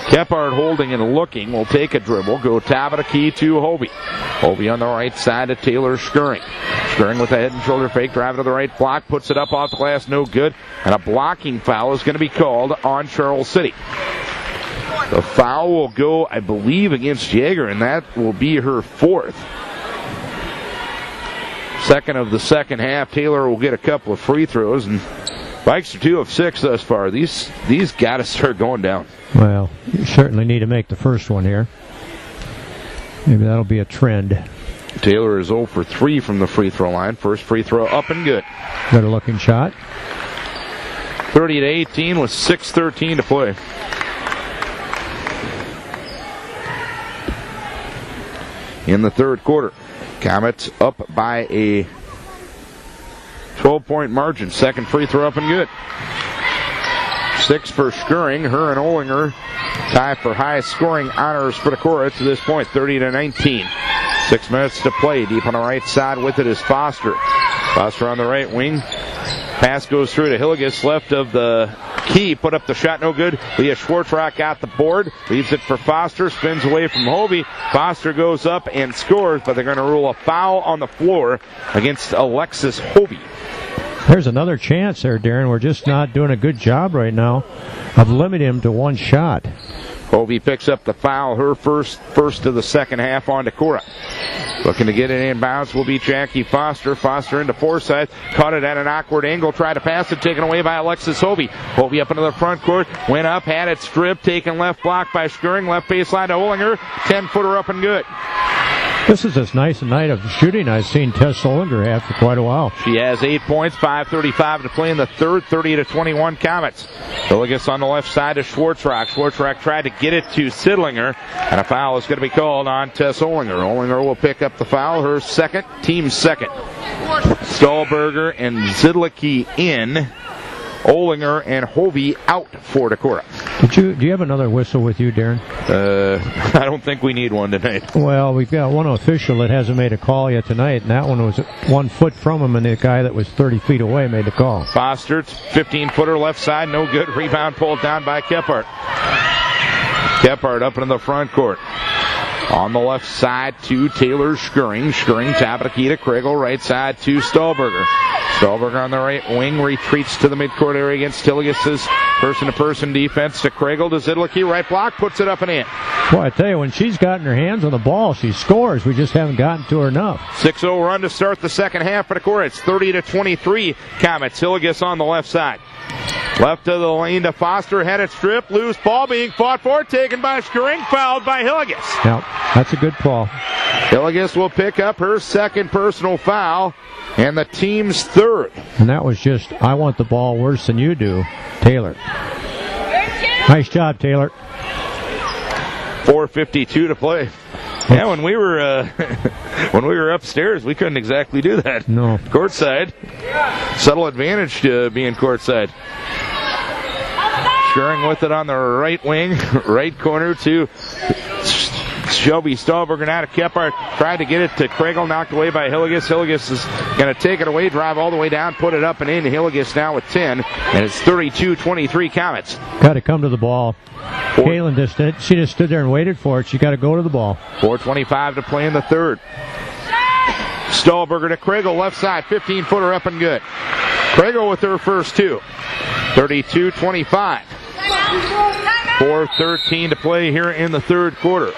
A: Kephart holding and looking, will take a dribble, go top of the key to Hovey. Hovey on the right side to Taylor Skuring. Skuring with a head and shoulder fake, driving to the right block, puts it up off the glass, no good. And a blocking foul is going to be called on Charles City. The foul will go, I believe, against Yeager, and that will be her 4th. Second of the second half. Taylor will get a couple of free throws, and Vikes are 2 of 6 thus far. These got to start going down.
B: Well, you certainly need to make the first one here. Maybe that'll be a trend.
A: Taylor is 0 for 3 from the free throw line. First free throw up and good.
B: Better looking shot.
A: 30-18 with 6:13 to play. In the third quarter, Comets up by a 12-point margin. Second free throw up and good. 6 for Skuring. Her and Olinger tie for highest scoring honors for Decorah to this point, 30-19. 6 minutes to play. Deep on the right side with it is Foster. Foster on the right wing. Pass goes through to Hilligus, left of the key. Put up the shot, no good. Leah Schwartzrock got the board. Leaves it for Foster. Spins away from Hovey. Foster goes up and scores, but they're going to rule a foul on the floor against Alexis Hovey.
B: There's another chance there, Darren. We're just not doing a good job right now of limiting him to one shot.
A: Hovey picks up the foul, her first of the second half on Decorah. Looking to get it inbounds will be Jackie Foster. Foster into Forsyth. Caught it at an awkward angle. Tried to pass it. Taken away by Alexis Hovey. Hovey up into the front court. Went up. Had it stripped. Taken left block by Skuring. Left baseline to Olinger. 10-footer up and good.
B: This is as nice a night of shooting I've seen Tess Olinger have for quite a while.
A: She has 8 points. 5:35 to play in the third. 30-21 Comets. Hilligus on the left side to Schwartzrock. Schwartzrock tried to get it to Sidlinger, and a foul is going to be called on Tess Olinger. Olinger will pick up the foul, her second, team second. Stahlberger and Zidlicki in. Olinger and Hovey out for Decorah.
B: Do you have another whistle with you, Darren?
A: I don't think we need one tonight.
B: Well, we've got one official that hasn't made a call yet tonight, and that one was 1 foot from him, and the guy that was 30 feet away made the call.
A: Foster, 15-footer left side, no good. Rebound pulled down by Kephart. Kephart up into the front court. On the left side to Taylor Skuring. Skuring, top of the key to Kriegel. Right side to Stahlberger. Stahlberger on the right wing retreats to the midcourt area against Hilligus' person-to-person defense to Kriegel to Zidlicki. Right block, puts it up and in.
B: Boy, I tell you, when she's gotten her hands on the ball, she scores. We just haven't gotten to her enough.
A: 6-0 run to start the second half for Decorah. It's 30-23 Comets. Hilligus on the left side. Left of the lane to Foster, had it stripped, loose ball being fought for, taken by Skuring, fouled by Hilligus.
B: Yep, that's a good call.
A: Hilligus will pick up her second personal foul, and the team's third.
B: And that was just, I want the ball worse than you do, Taylor. Nice job, Taylor.
A: 4:52 to play. Yeah, when we were upstairs, we couldn't exactly do that.
B: No.
A: Courtside, subtle advantage to being courtside. Skuring with it on the right wing, right corner to Shelby Stahlberger. Now to Kephart. Tried to get it to Kriegel, knocked away by Hilligus. Hilligus is going to take it away, drive all the way down, put it up and in. Hilligus now with 10, and it's 32-23 Comets.
B: Got to come to the ball. Kaylin she just stood there and waited for it. She got to go to the ball.
A: 4:25 to play in the third. Stahlberger to Kriegel, left side, 15-footer up and good. Kriegel with her first two. 32-25. 4:13 to play here in the third quarter.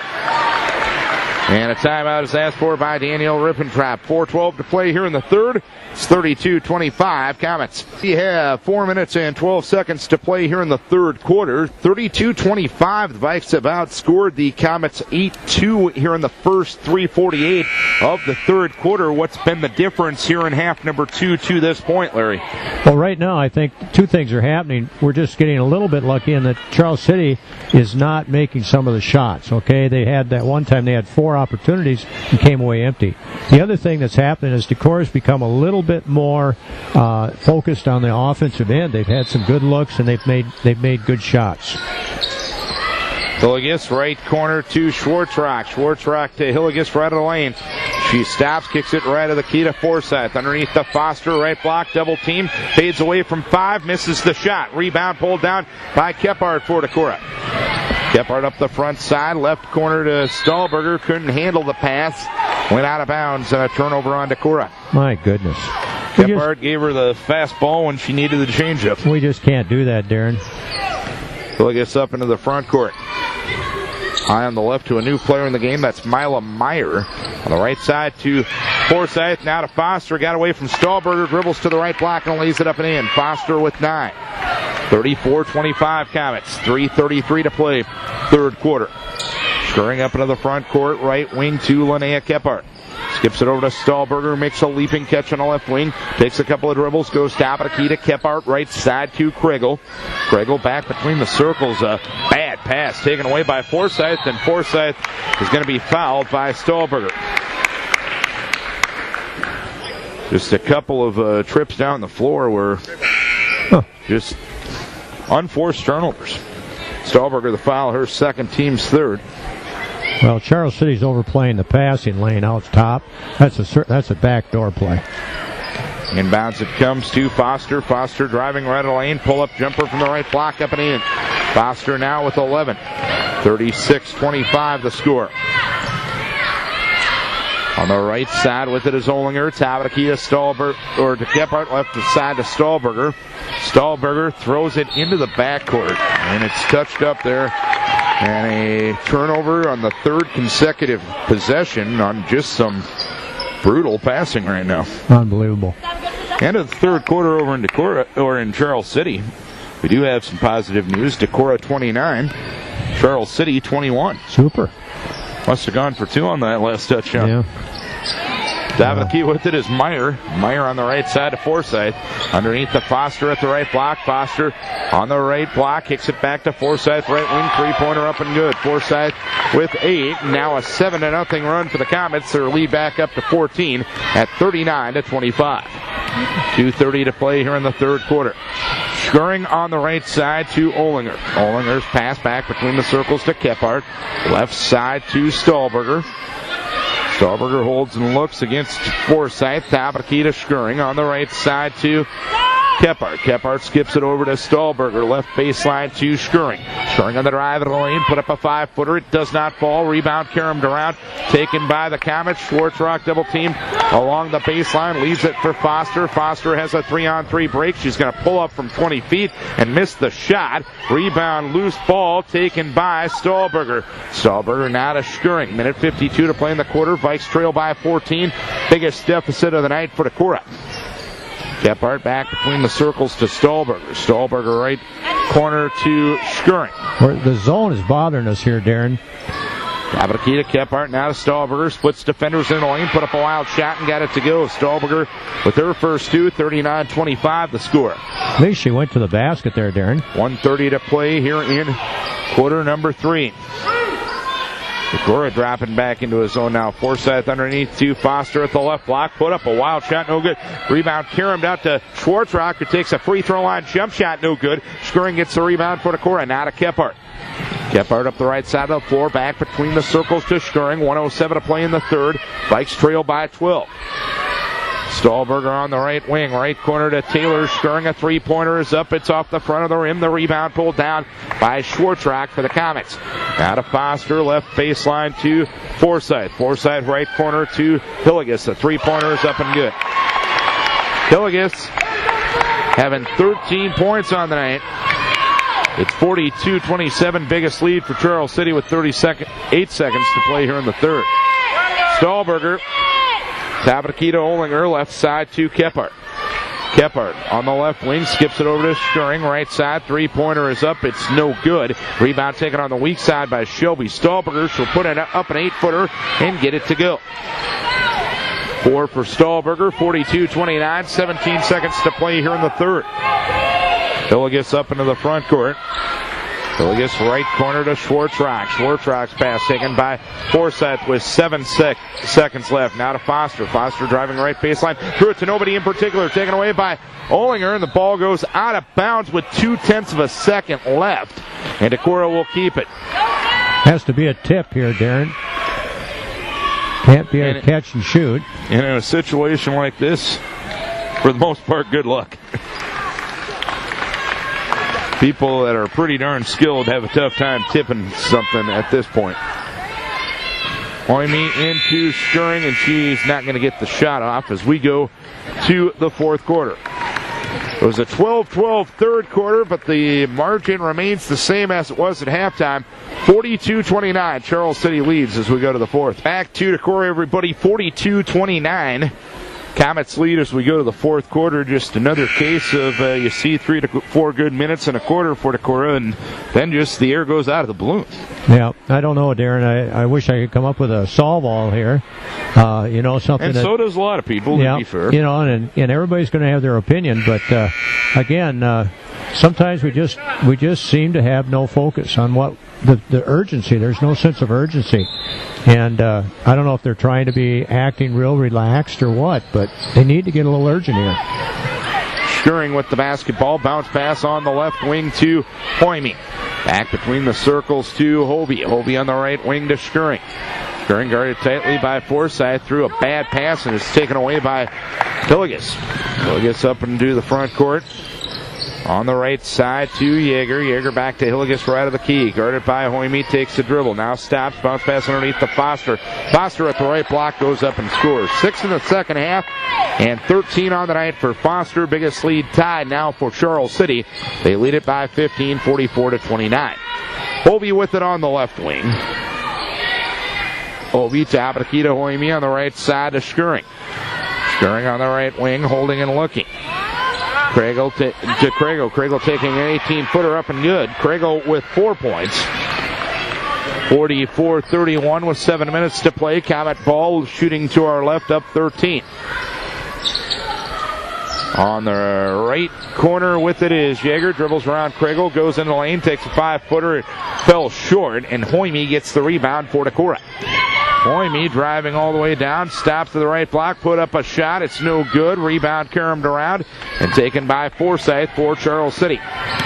A: And a timeout is asked for by Danielle Rippentrap. 4:12 to play here in the third. It's 32-25 Comets. We have 4 minutes and 12 seconds to play here in the third quarter. 32-25. The Vikes have outscored the Comets 8-2 here in the first 3:48 of the third quarter. What's been the difference here in half number 2 to this point, Larry?
B: Well, right now I think two things are happening. We're just getting a little bit lucky in that Charles City is not making some of the shots. Okay, they had that one time they had 4 opportunities and came away empty. The other thing that's happening is Decorah's become a little bit more focused on the offensive end. They've had some good looks and they've made good shots.
A: Hilligus, right corner to Schwartzrock. Schwartzrock to Hilligus, right of the lane. She stops, kicks it right of the key to Forsyth. Underneath the Foster, right block, double team. Fades away from 5, misses the shot. Rebound pulled down by Kephart for Decorah. Kephart up the front side, left corner to Stahlberger. Couldn't handle the pass. Went out of bounds and a turnover on Decorah.
B: My goodness.
A: Kephart gave her the fast ball when she needed the changeup.
B: We just can't do that, Darren.
A: Hilligus up into the front court. High on the left to a new player in the game. That's Mila Meyer. On the right side to Forsyth. Now to Foster. Got away from Stahlberger. Dribbles to the right block and lays it up and in. Foster with 9. 34-25 Comets. 3:33 to play. Third quarter. Skuring up into the front court. Right wing to Linnea Kephart. Skips it over to Stahlberger. Makes a leaping catch on the left wing. Takes a couple of dribbles. Goes top of the key to Kephart. Right side to Kriegel. Kriegel back between the circles. A bad pass taken away by Forsyth. And Forsyth is going to be fouled by Stahlberger. Just a couple of trips down the floor were just unforced turnovers. Stahlberger the foul, her second, team's third.
B: Well, Charles City's overplaying the passing lane out top. That's a backdoor play.
A: Inbounds it comes to Foster. Foster driving right of the lane. Pull-up jumper from the right block up and in. Foster now with 11. 36-25 the score. On the right side with it is Olinger. Tabatakita to Kephart, left side to Stahlberger. Stahlberger throws it into the backcourt, and it's touched up there. And a turnover on the third consecutive possession on just some brutal passing right now.
B: Unbelievable.
A: End of the third quarter over in Decorah, or in Charles City. We do have some positive news. Decorah 29, Charles City 21.
B: Super.
A: Must have gone for two on that last touchdown.
B: Yeah.
A: Davidke with it is Meyer. Meyer on the right side to Forsyth. Underneath the Foster at the right block. Foster on the right block. Kicks it back to Forsyth. Right wing three-pointer up and good. Forsyth with 8. Now a 7-0 run for the Comets. Their lead back up to 14 at 39-25. 2:30 to play here in the third quarter. Scurrying on the right side to Olinger. Olinger's pass back between the circles to Kephart. Left side to Stahlberger. Stahlberger holds and looks against Forsyth. Tabatakita Scurrying on the right side to Kephart. Kephart skips it over to Stahlberger. Left baseline to Scurrying. Scurrying on the drive of the lane. Put up a 5-footer. It does not fall. Rebound caromed around. Taken by the Comets. Schwartzrock double team along the baseline. Leaves it for Foster. Foster has a 3-on-3 break. She's going to pull up from 20 feet and miss the shot. Rebound, loose ball taken by Stahlberger. Stahlberger now to Scurrying. Minute 52 to play in the quarter. Vikes trail by 14. Biggest deficit of the night for Decorah. Kephart back between the circles to Stahlberger. Stahlberger right corner to Scurrying.
B: The zone is bothering us here, Darren.
A: Tabatakita Kephart now to Stahlberger. Splits defenders in the lane. Put up a wild shot and got it to go. Stahlberger with her first two. 39-25 the score.
B: At least she went to the basket there, Darren.
A: 1:30 to play here in quarter number 3. Decorah dropping back into his zone now. Forsyth underneath to Foster at the left block. Put up a wild shot, no good. Rebound caromed out to Schwartzrock, who takes a free throw line jump shot, no good. Scurrying gets the rebound for Decorah. Now to Kephart. Kephart up the right side of the floor, back between the circles to Scurrying. 1:07 to play in the third. Vikes trail by 12. Stahlberger on the right wing, right corner to Taylor. Scurrying a three-pointer is up. It's off the front of the rim. The rebound pulled down by Schwartzrock for the Comets. Now to Foster, left baseline to Forsyth. Forsyth right corner to Hilligus. The three-pointer is up and good. Hilligus having 13 points on the night. It's 42-27, biggest lead for Charles City with 8 seconds to play here in the third. Stahlberger. Tabatakita Olinger, left side to Kephart. Kephart on the left wing, skips it over to Scurrying. Right side, three-pointer is up. It's no good. Rebound taken on the weak side by Shelby Stahlberger. She'll put it up an 8-footer and get it to go. 4 for Stahlberger, 42-29, 17 seconds to play here in the third. Hilligus up into the front court. Hilligus right corner to Schwartzrock. Schwartzrock's pass taken by Forsyth with 7 seconds left. Now to Foster. Foster driving right baseline. Threw it to nobody in particular. Taken away by Olinger, and the ball goes out of bounds with 0.2 of a second left. And Decorah will keep it.
B: Has to be a tip here, Darren. Can't be a catch and shoot.
A: And in a situation like this, for the most part, good luck. People that are pretty darn skilled have a tough time tipping something at this point. Oimi into Scurrying, and she's not going to get the shot off as we go to the fourth quarter. It was a 12-12 third quarter, but the margin remains the same as it was at halftime. 42-29, Charles City leads as we go to the fourth. Back to Decorah, everybody, 42-29. Comets lead as we go to the fourth quarter. Just another case of you see 3 to 4 good minutes in a quarter for Decorah, and then just the air goes out of the balloon.
B: Yeah, I don't know, Darren. I wish I could come up with a solve all here. Something.
A: And so does a lot of people, to be fair.
B: And everybody's going to have their opinion, but again, sometimes we just seem to have no focus on what the urgency. There's no sense of urgency. And I don't know if they're trying to be acting real relaxed or what, but they need to get a little urgent here.
A: Scurrying with the basketball. Bounce pass on the left wing to Oimi. Back between the circles to Hobie. Hobie on the right wing to Skuring. Skuring guarded tightly by Forsyth. Threw a bad pass and is taken away by Hillegas. Hillegas up into the front court. On the right side to Yeager. Yeager back to Hillegas right of the key. Guarded by Hoyme. Takes the dribble. Now stops. Bounce pass underneath to Foster. Foster at the right block goes up and scores. 6 in the second half and 13 on the night for Foster. Biggest lead tied now for Charles City. They lead it by 15, 44-29. Hobie with it on the left wing. Hobie top of the key to Hoyme on the right side to Skuring. Skuring on the right wing, holding and looking. Craigle to Craigle. Craigle taking an 18-footer up and good. Craigle with 4 points. 44-31 with 7 minutes to play. Comet ball shooting to our left, up 13. On the right corner with it is Yeager. Dribbles around Craigle, goes in the lane, takes a 5-footer. It fell short, and Hoyme gets the rebound for Decorah. Hoyme driving all the way down, stops to the right block, put up a shot. It's no good. Rebound caromed around and taken by Forsyth for Charles City.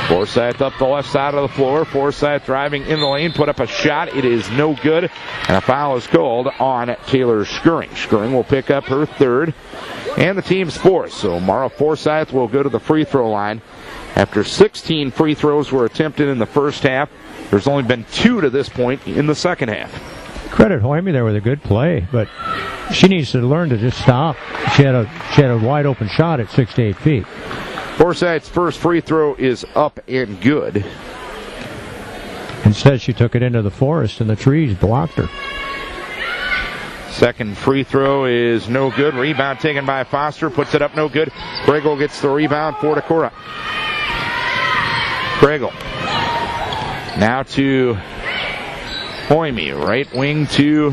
A: Forsyth up the left side of the floor. Forsyth driving in the lane, put up a shot. It is no good, and a foul is called on Taylor Skuring. Skuring will pick up her third and the team's fourth. So Mara Forsyth will go to the free throw line. After 16 free throws were attempted in the first half, there's only been 2 to this point in the second half.
B: Credit Hoyme there with a good play, but she needs to learn to just stop. She had a wide open shot at 6 to 8 feet.
A: Forsyth's first free throw is up and good.
B: Instead, she took it into the forest, and the trees blocked her.
A: Second free throw is no good. Rebound taken by Foster. Puts it up, no good. Craigle gets the rebound for Decorah. Craigle. Now to Hoyme. Right wing to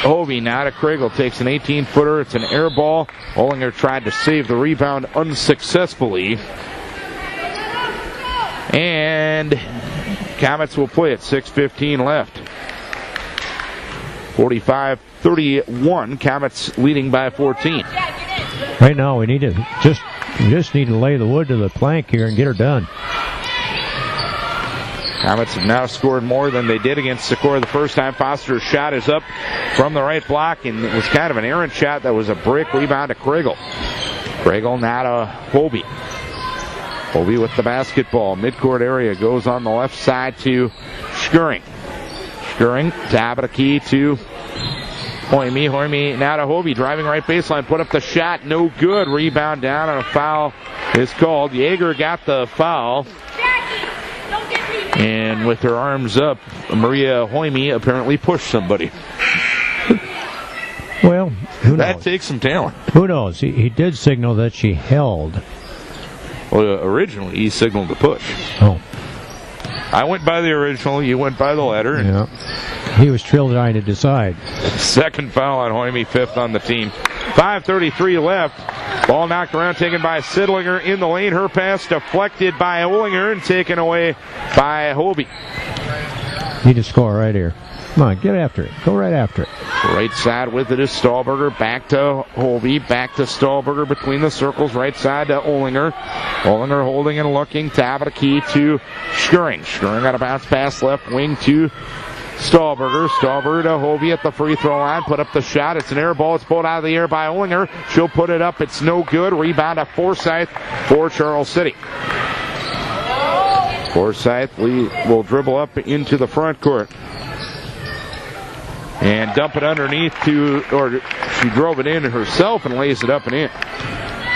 A: Hobie. Now to Craigle. Takes an 18-footer. It's an air ball. Ollinger tried to save the rebound unsuccessfully. And Comets will play it. 6:15 left. 45-31. Comets leading by 14.
B: Right now, we just need to lay the wood to the plank here and get her done.
A: Comets have now scored more than they did against Decorah the first time. Foster's shot is up from the right block, and it was kind of an errant shot that was a brick. Rebound to Craigle. Craigle now to Hobie. Hobie with the basketball. Midcourt area goes on the left side to Skuring. Skuring, top of the key to Hoyme. Hoyme now to Hobie. Driving right baseline. Put up the shot. No good. Rebound down, and a foul is called. Yeager got the foul. And with her arms up, Maria Hoyme apparently pushed somebody.
B: Well, who knows?
A: That takes some talent.
B: Who knows? He did signal that she held.
A: Well, originally he signaled to push.
B: Oh.
A: I went by the original, you went by the letter.
B: Yeah. He was trying to decide.
A: Second foul on Hoyme, 5th on the team. 5:33 left. Ball knocked around, taken by Sidlinger in the lane. Her pass deflected by Ollinger and taken away by Hobie.
B: Need to score right here. Come on, get after it. Go right after it.
A: Right side with it is Stahlberger. Back to Hobie. Back to Stahlberger between the circles. Right side to Ollinger. Ollinger holding and looking. Top of the key to Skuring. Skuring got a bounce pass left wing to Stahlberger. Stahlberger to Hobie at the free throw line. Put up the shot. It's an air ball. It's pulled out of the air by Ollinger. She'll put it up. It's no good. Rebound to Forsyth for Charles City. Forsyth will dribble up into the front court and dump it underneath or she drove it in herself and lays it up and in.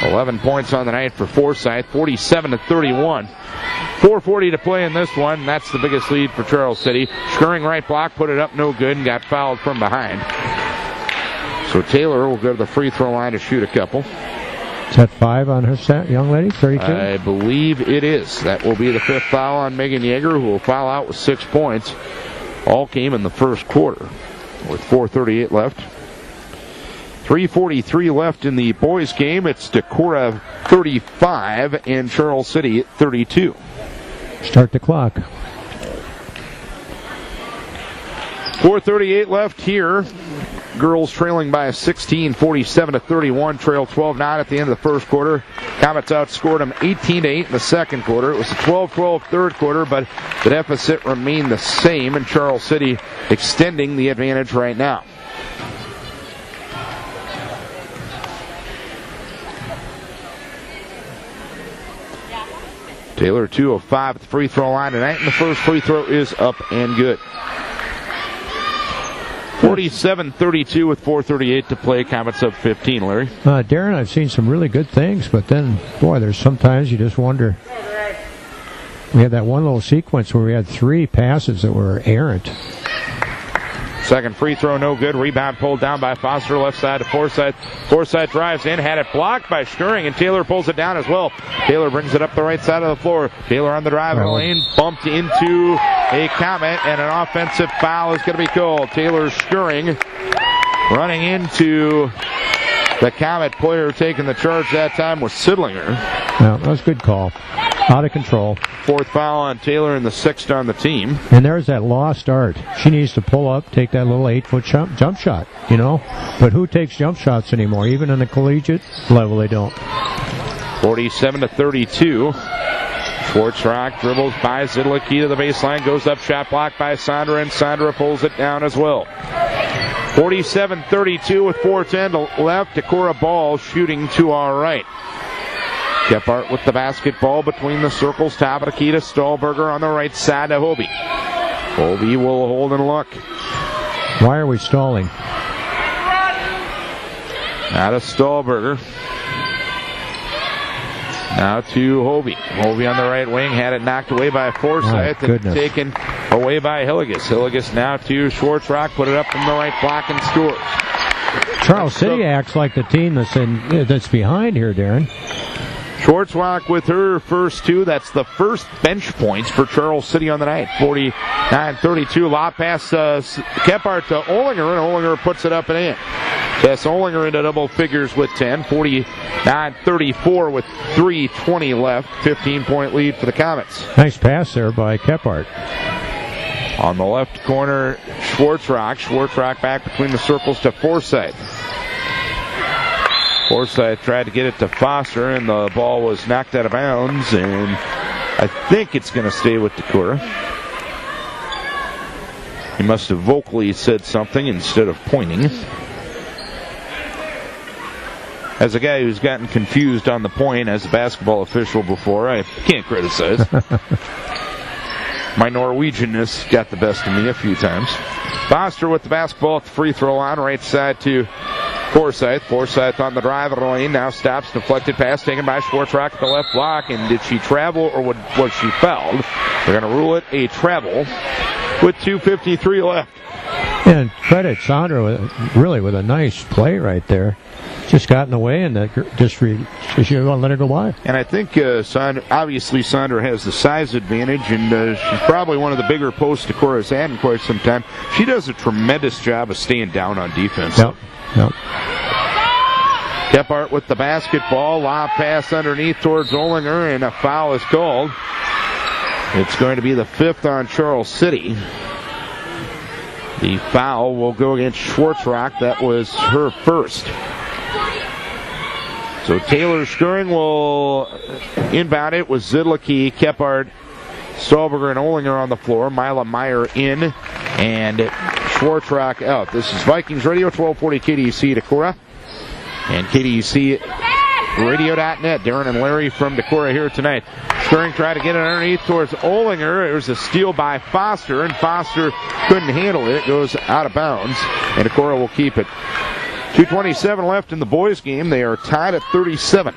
A: 11 points on the night for Forsyth, 47-31. 4:40 to play in this one. That's the biggest lead for Charles City. Skuring right block, put it up, no good, and got fouled from behind. So Taylor will go to the free throw line to shoot a couple.
B: Is that 5 on her set, young lady? 32?
A: I believe it is. That will be the 5th foul on Megan Yeager, who will foul out with 6 points. All came in the first quarter with 4:38 left. 3:43 left in the boys' game. It's Decorah 35 and Charles City 32.
B: Start the clock.
A: 4:38 left here girls trailing by 16, 47-31, trail 12-9 at the end of the first quarter. Comets outscored them 18-8 in the second quarter. It was a 12-12 third quarter, but the deficit remained the same, and Charles City extending the advantage right now. Taylor 2 of 5 at the free throw line tonight, and the first free throw is up and good. 47-32 with 4:38 to play. Comets up 15, Larry.
B: Darren, I've seen some really good things, but then, boy, there's sometimes you just wonder. We had that one little sequence where we had 3 passes that were errant.
A: Second free throw, no good. Rebound pulled down by Foster, left side to Forsyth. Forsyth drives in, had it blocked by Schering, and Taylor pulls it down as well. Taylor brings it up the right side of the floor. Taylor on the drive lane, bumped into a Comet, and an offensive foul is going to be called. Taylor Schering running into the Comet player taking the charge that time was Sidlinger.
B: Yeah, that was a good call. Out of control. 4th
A: foul on Taylor and the 6th on the team.
B: And there's that lost art. She needs to pull up, take that little 8-foot jump shot, you know. But who takes jump shots anymore? Even in the collegiate level, they don't.
A: 47-32. Schwartzrock dribbles by Zidlicki to the baseline, goes up, shot blocked by Sondra, and Sondra pulls it down as well. 47-32 with 4:10 left. Decorah ball shooting to our right. Kephart with the basketball between the circles. Top of the key to Stahlberger on the right side to Hobie. Hobie will hold and look.
B: Why are we stalling?
A: Out of Stahlberger. Now to Hobie. Hobie on the right wing, had it knocked away by Forsyth and taken away by Hilligus. Hilligus now to Schwartzrock, put it up from the right block and scores.
B: Charles City acts like the team that's behind here, Darren.
A: Schwartzrock with her first 2. That's the first bench points for Charles City on the night. 49-32. Lob pass Kephart to Olinger, and Olinger puts it up and in. Tess Olinger into double figures with 10. 49-34 with 3:20 left. 15-point lead for the Comets.
B: Nice pass there by Kephart.
A: On the left corner, Schwartzrock. Schwartzrock back between the circles to Forsyth. Forsyth tried to get it to Foster, and the ball was knocked out of bounds, and I think it's going to stay with Decorah. He must have vocally said something instead of pointing. As a guy who's gotten confused on the point as a basketball official before, I can't criticize. My Norwegianness got the best of me a few times. Foster with the basketball at the free throw line, right side to Forsyth. Forsyth on the drive of the lane, now stops, deflected pass taken by Schwartzrock at the left block, and did she travel or was she fouled? They're going to rule it a travel with 2:53 left.
B: And credit Sondra with a nice play right there. Just got in the way, and just she want to let her go by.
A: And I think Sondra has the size advantage, and she's probably one of the bigger posts Decorah's had in quite some time. She does a tremendous job of staying down on defense.
B: Yep.
A: Kephart with the basketball, lob pass underneath towards Olinger, and a foul is called. It's going to be the 5th on Charles City. The foul will go against Schwartzrock. That was her first. So Taylor Schering will inbound it with Zidlicki, Kephart, Stahlberger, and Olinger on the floor. Mila Meyer in, and Schwartzrock out. This is Vikings Radio, 1240 KDEC Decorah, and KDEC Radio.net. Darren and Larry from Decorah here tonight. Schering tried to get it underneath towards Olinger. It was a steal by Foster, and Foster couldn't handle it. It goes out of bounds, and Decorah will keep it. 2:27 left in the boys' game. They are tied at 37.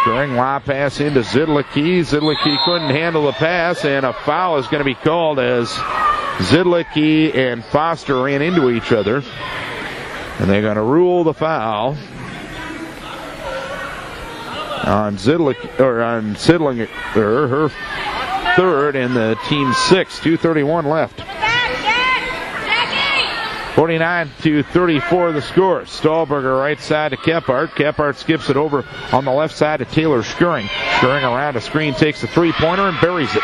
A: Schering lob pass into Zidlicki. Zidlicki couldn't handle the pass, and a foul is going to be called as Zidlicki and Foster ran into each other. And they're going to rule the foul on Zidlicki, or on Sidlinger, her third, and the team's 6th. 2:31 left. 49-34 the score. Stahlberger right side to Kephart. Kephart skips it over on the left side to Taylor Schering. Schering around a screen, takes the three-pointer and buries it.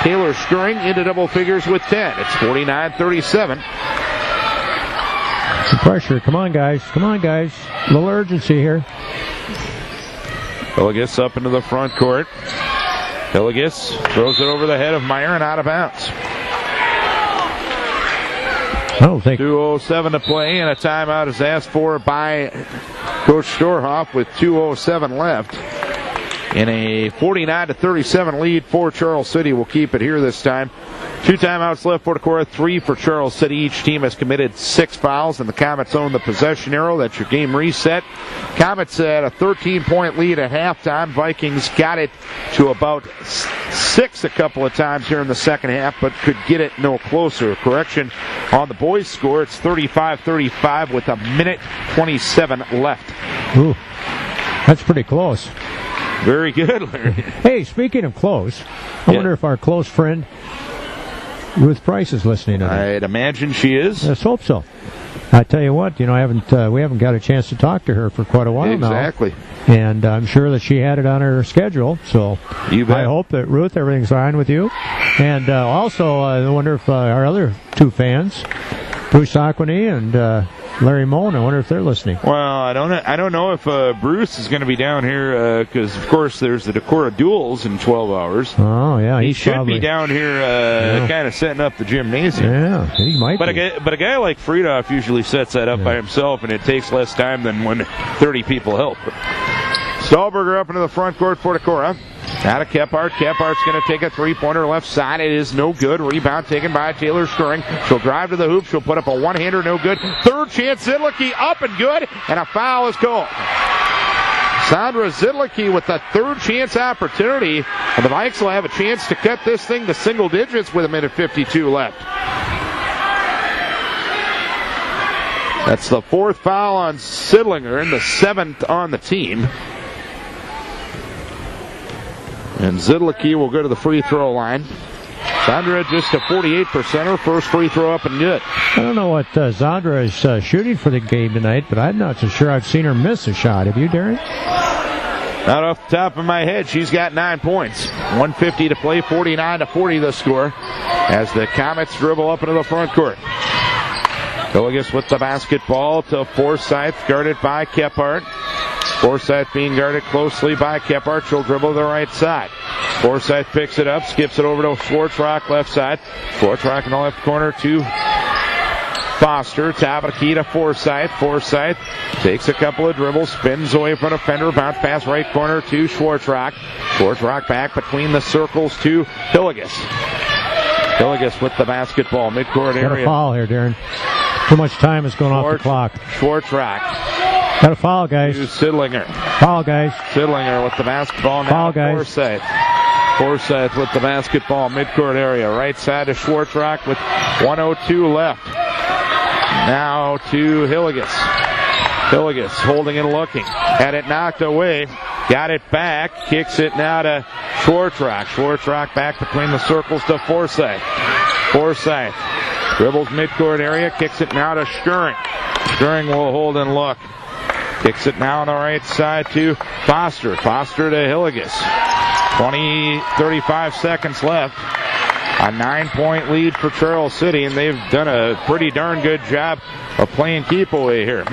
A: Taylor Skirring into double figures with 10. It's 49-37.
B: Some pressure. Come on, guys. Come on, guys. A little urgency here.
A: Hilligus up into the front court. Hilligus throws it over the head of Meyer and out of bounds.
B: I don't think
A: 2:07 to play, and a timeout is asked for by Coach Storhoff with 2:07 left. In a 49-37 lead for Charles City. Will keep it here this time. 2 timeouts left for Decorah, 3 for Charles City. Each team has committed 6 fouls, and the Comets own the possession arrow. That's your game reset. Comets at a 13-point lead at halftime. Vikings got it to about 6 a couple of times here in the second half, but could get it no closer. Correction on the boys' score. It's 35-35 with a minute 27 left.
B: Ooh, that's pretty close.
A: Very good, Larry.
B: Hey, speaking of close, I wonder if our close friend Ruth Price is listening tonight.
A: I'd imagine she is.
B: Let's hope so. I tell you what, we haven't got a chance to talk to her for quite a while now.
A: Exactly.
B: And I'm sure that she had it on her schedule. So I hope that, Ruth, everything's fine with you. And also, I wonder if our other 2 fans, Bruce Aquini and Larry Moan, I wonder if they're listening.
A: Well, I don't know if Bruce is going to be down here because, of course, there's the Decorah duels in 12 hours.
B: Oh, yeah.
A: He should be down here kind of setting up the gymnasium.
B: Yeah, he might be.
A: But a guy like Friedoff usually sets that up by himself, and it takes less time than when 30 people help. Stahlberger up into the front court for Decorah. Out of Kephart. Kephart's going to take a 3-pointer left side. It is no good. Rebound taken by Taylor Skirring. She'll drive to the hoop. She'll put up a one-hander. No good. Third chance. Zidlicki up and good. And a foul is called. Sandra Zidlicki with the third chance opportunity. And the Vikes will have a chance to cut this thing to single digits with a minute 52 left. That's the 4th foul on Sidlinger and the 7th on the team. And Zidlicki will go to the free throw line. Zandra just a 48%. First free throw up and good.
B: I don't know what Zandra is shooting for the game tonight, but I'm not so sure I've seen her miss a shot. Have you, Darren?
A: Not off the top of my head. She's got 9 points. 1:50 to play. 49-40 the score as the Comets dribble up into the front court. Hilligus with the basketball to Forsyth, guarded by Kephart. Forsyth being guarded closely by Kephart. She'll dribble to the right side. Forsyth picks it up, skips it over to Schwartzrock left side. Schwartzrock in the left corner to Foster. Top of the key to Forsyth. Forsyth takes a couple of dribbles, spins away from the defender, bounce pass right corner to Schwartzrock. Schwartzrock back between the circles to Hilligus. Hilligus with the basketball, midcourt area.
B: Got a foul here, Darren. Too much time is going off the clock.
A: Schwartzrock.
B: Got a foul, guys.
A: To Sidlinger.
B: Foul, guys.
A: Sidlinger with the basketball now.
B: Foul, guys.
A: Forsyth. Forsyth with the basketball, midcourt area. Right side to Schwartzrock with 1:02 left. Now to Hilligus. Hilligus holding and looking. Had it knocked away. Got it back. Kicks it now to Schwartzrock. Schwartzrock back between the circles to Forsyth. Forsyth dribbles midcourt area. Kicks it now to Skirring. Skirring will hold and look. Kicks it now on the right side to Foster. Foster to Hilligus. 35 seconds left. A 9-point lead for Charles City, and they've done a pretty darn good job of playing keep away here.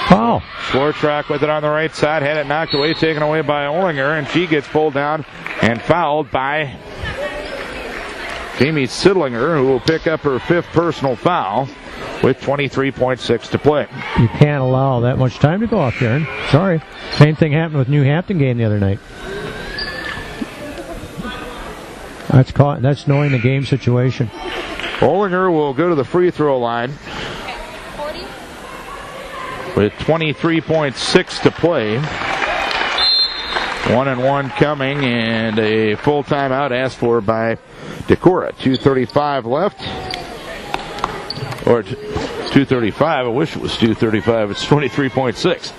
B: Foul.
A: Schwartzrock with it on the right side. Had it knocked away, taken away by Olinger, and she gets pulled down and fouled by Jamie Sidlinger, who will pick up her 5th personal foul with 23.6 to play.
B: You can't allow that much time to go off, Darren. Sorry. Same thing happened with New Hampton game the other night. That's knowing the game situation.
A: Olinger will go to the free throw line with 23.6 to play. 1-1 coming, and a full timeout asked for by Decorah. 2:35 left. Or 2:35. I wish it was 2:35. It's 23.6.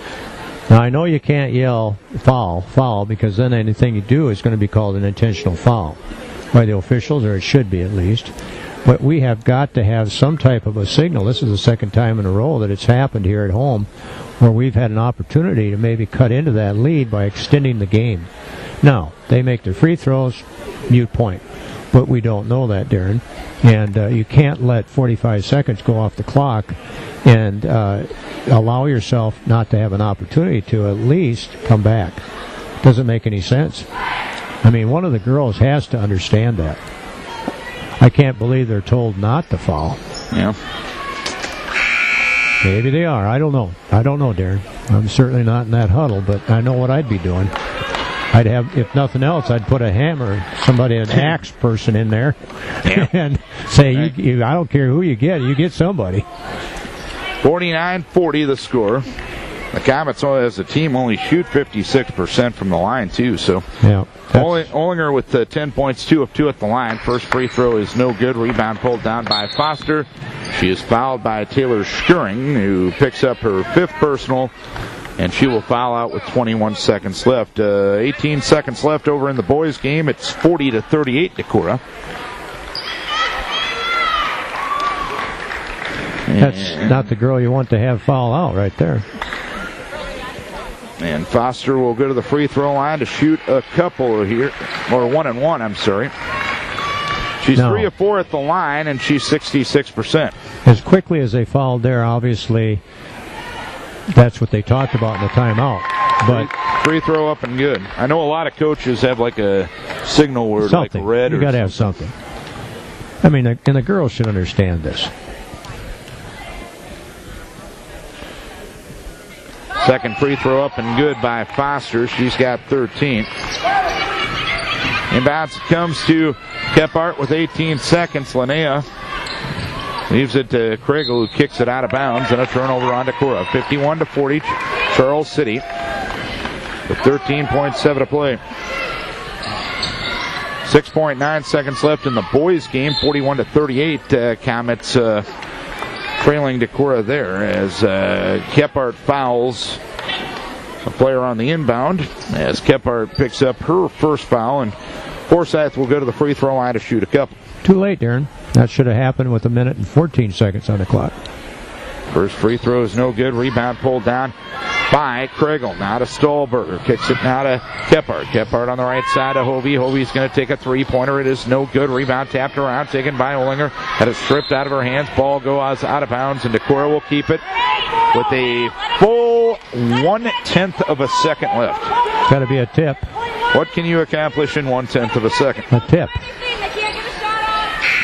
B: Now, I know you can't yell foul, because then anything you do is going to be called an intentional foul by the officials, or it should be at least. But we have got to have some type of a signal. This is the second time in a row that it's happened here at home, where we've had an opportunity to maybe cut into that lead by extending the game. Now, they make their free throws, mute point. But we don't know that, Darren. And you can't let 45 seconds go off the clock and allow yourself not to have an opportunity to at least come back. Doesn't make any sense. I mean, one of the girls has to understand that. I can't believe they're told not to foul.
A: Yeah.
B: Maybe they are. I don't know. I don't know, Darren. I'm certainly not in that huddle, but I know what I'd be doing. I'd have, if nothing else, I'd put a hammer, an axe person in there, and say, I don't care who you get somebody.
A: 49-40 the score. The Comets, as a team, only shoot 56% from the line, too. So,
B: yeah,
A: Olinger with 10 points, 2 of 2 at the line. First free throw is no good. Rebound pulled down by Foster. She is fouled by Taylor Schuring, who picks up her 5th personal, and she will foul out with 21 seconds left. 18 seconds left over in the boys' game. It's 40-38 Decorah.
B: That's not the girl you want to have foul out right there.
A: And Foster will go to the free throw line to shoot a couple here, or 1 and 1, I'm sorry. She's 3 of 4 at the line, and she's 66%.
B: As quickly as they fouled there, obviously, that's what they talked about in the timeout. But
A: free throw up and good. I know a lot of coaches have like a signal word,
B: something.
A: Like red.
B: You got to have something. I mean, and the girls should understand this.
A: Second free throw up and good by Foster. She's got 13. Inbounds comes to Kephart with 18 seconds. Linnea leaves it to Kriegel, who kicks it out of bounds, and a turnover on Decorah. 51-40, Charles City with 13.7 to play. 6.9 seconds left in the boys' game. 41-38. Comets trailing Decorah there as Kephart fouls a player on the inbound, as Kephart picks up her first foul, and Forsyth will go to the free throw line to shoot a couple.
B: Too late, Darren. That should have happened with 1 minute and 14 seconds on the clock.
A: First free throw is no good. Rebound pulled down by Kriegel. Now to Stolberger. Kicks it now to Kephart. Kephart on the right side of Hovey. Hovey's going to take a three-pointer. It is no good. Rebound tapped around. Taken by Olinger. Had it stripped out of her hands. Ball goes out of bounds, and Decorah will keep it with a full 1/10 of a second left.
B: Got to be a tip.
A: What can you accomplish in 1/10 of a second?
B: A tip.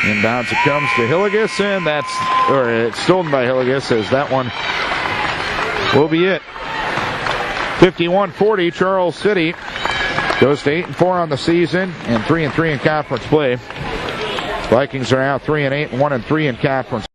A: Inbounds it comes to Hilligus, and it's stolen by Hilligus, as that one will be it. 51-40, Charles City goes to 8-4 on the season and 3-3 in conference play. Vikings are now 3-8 and 1-3 in conference.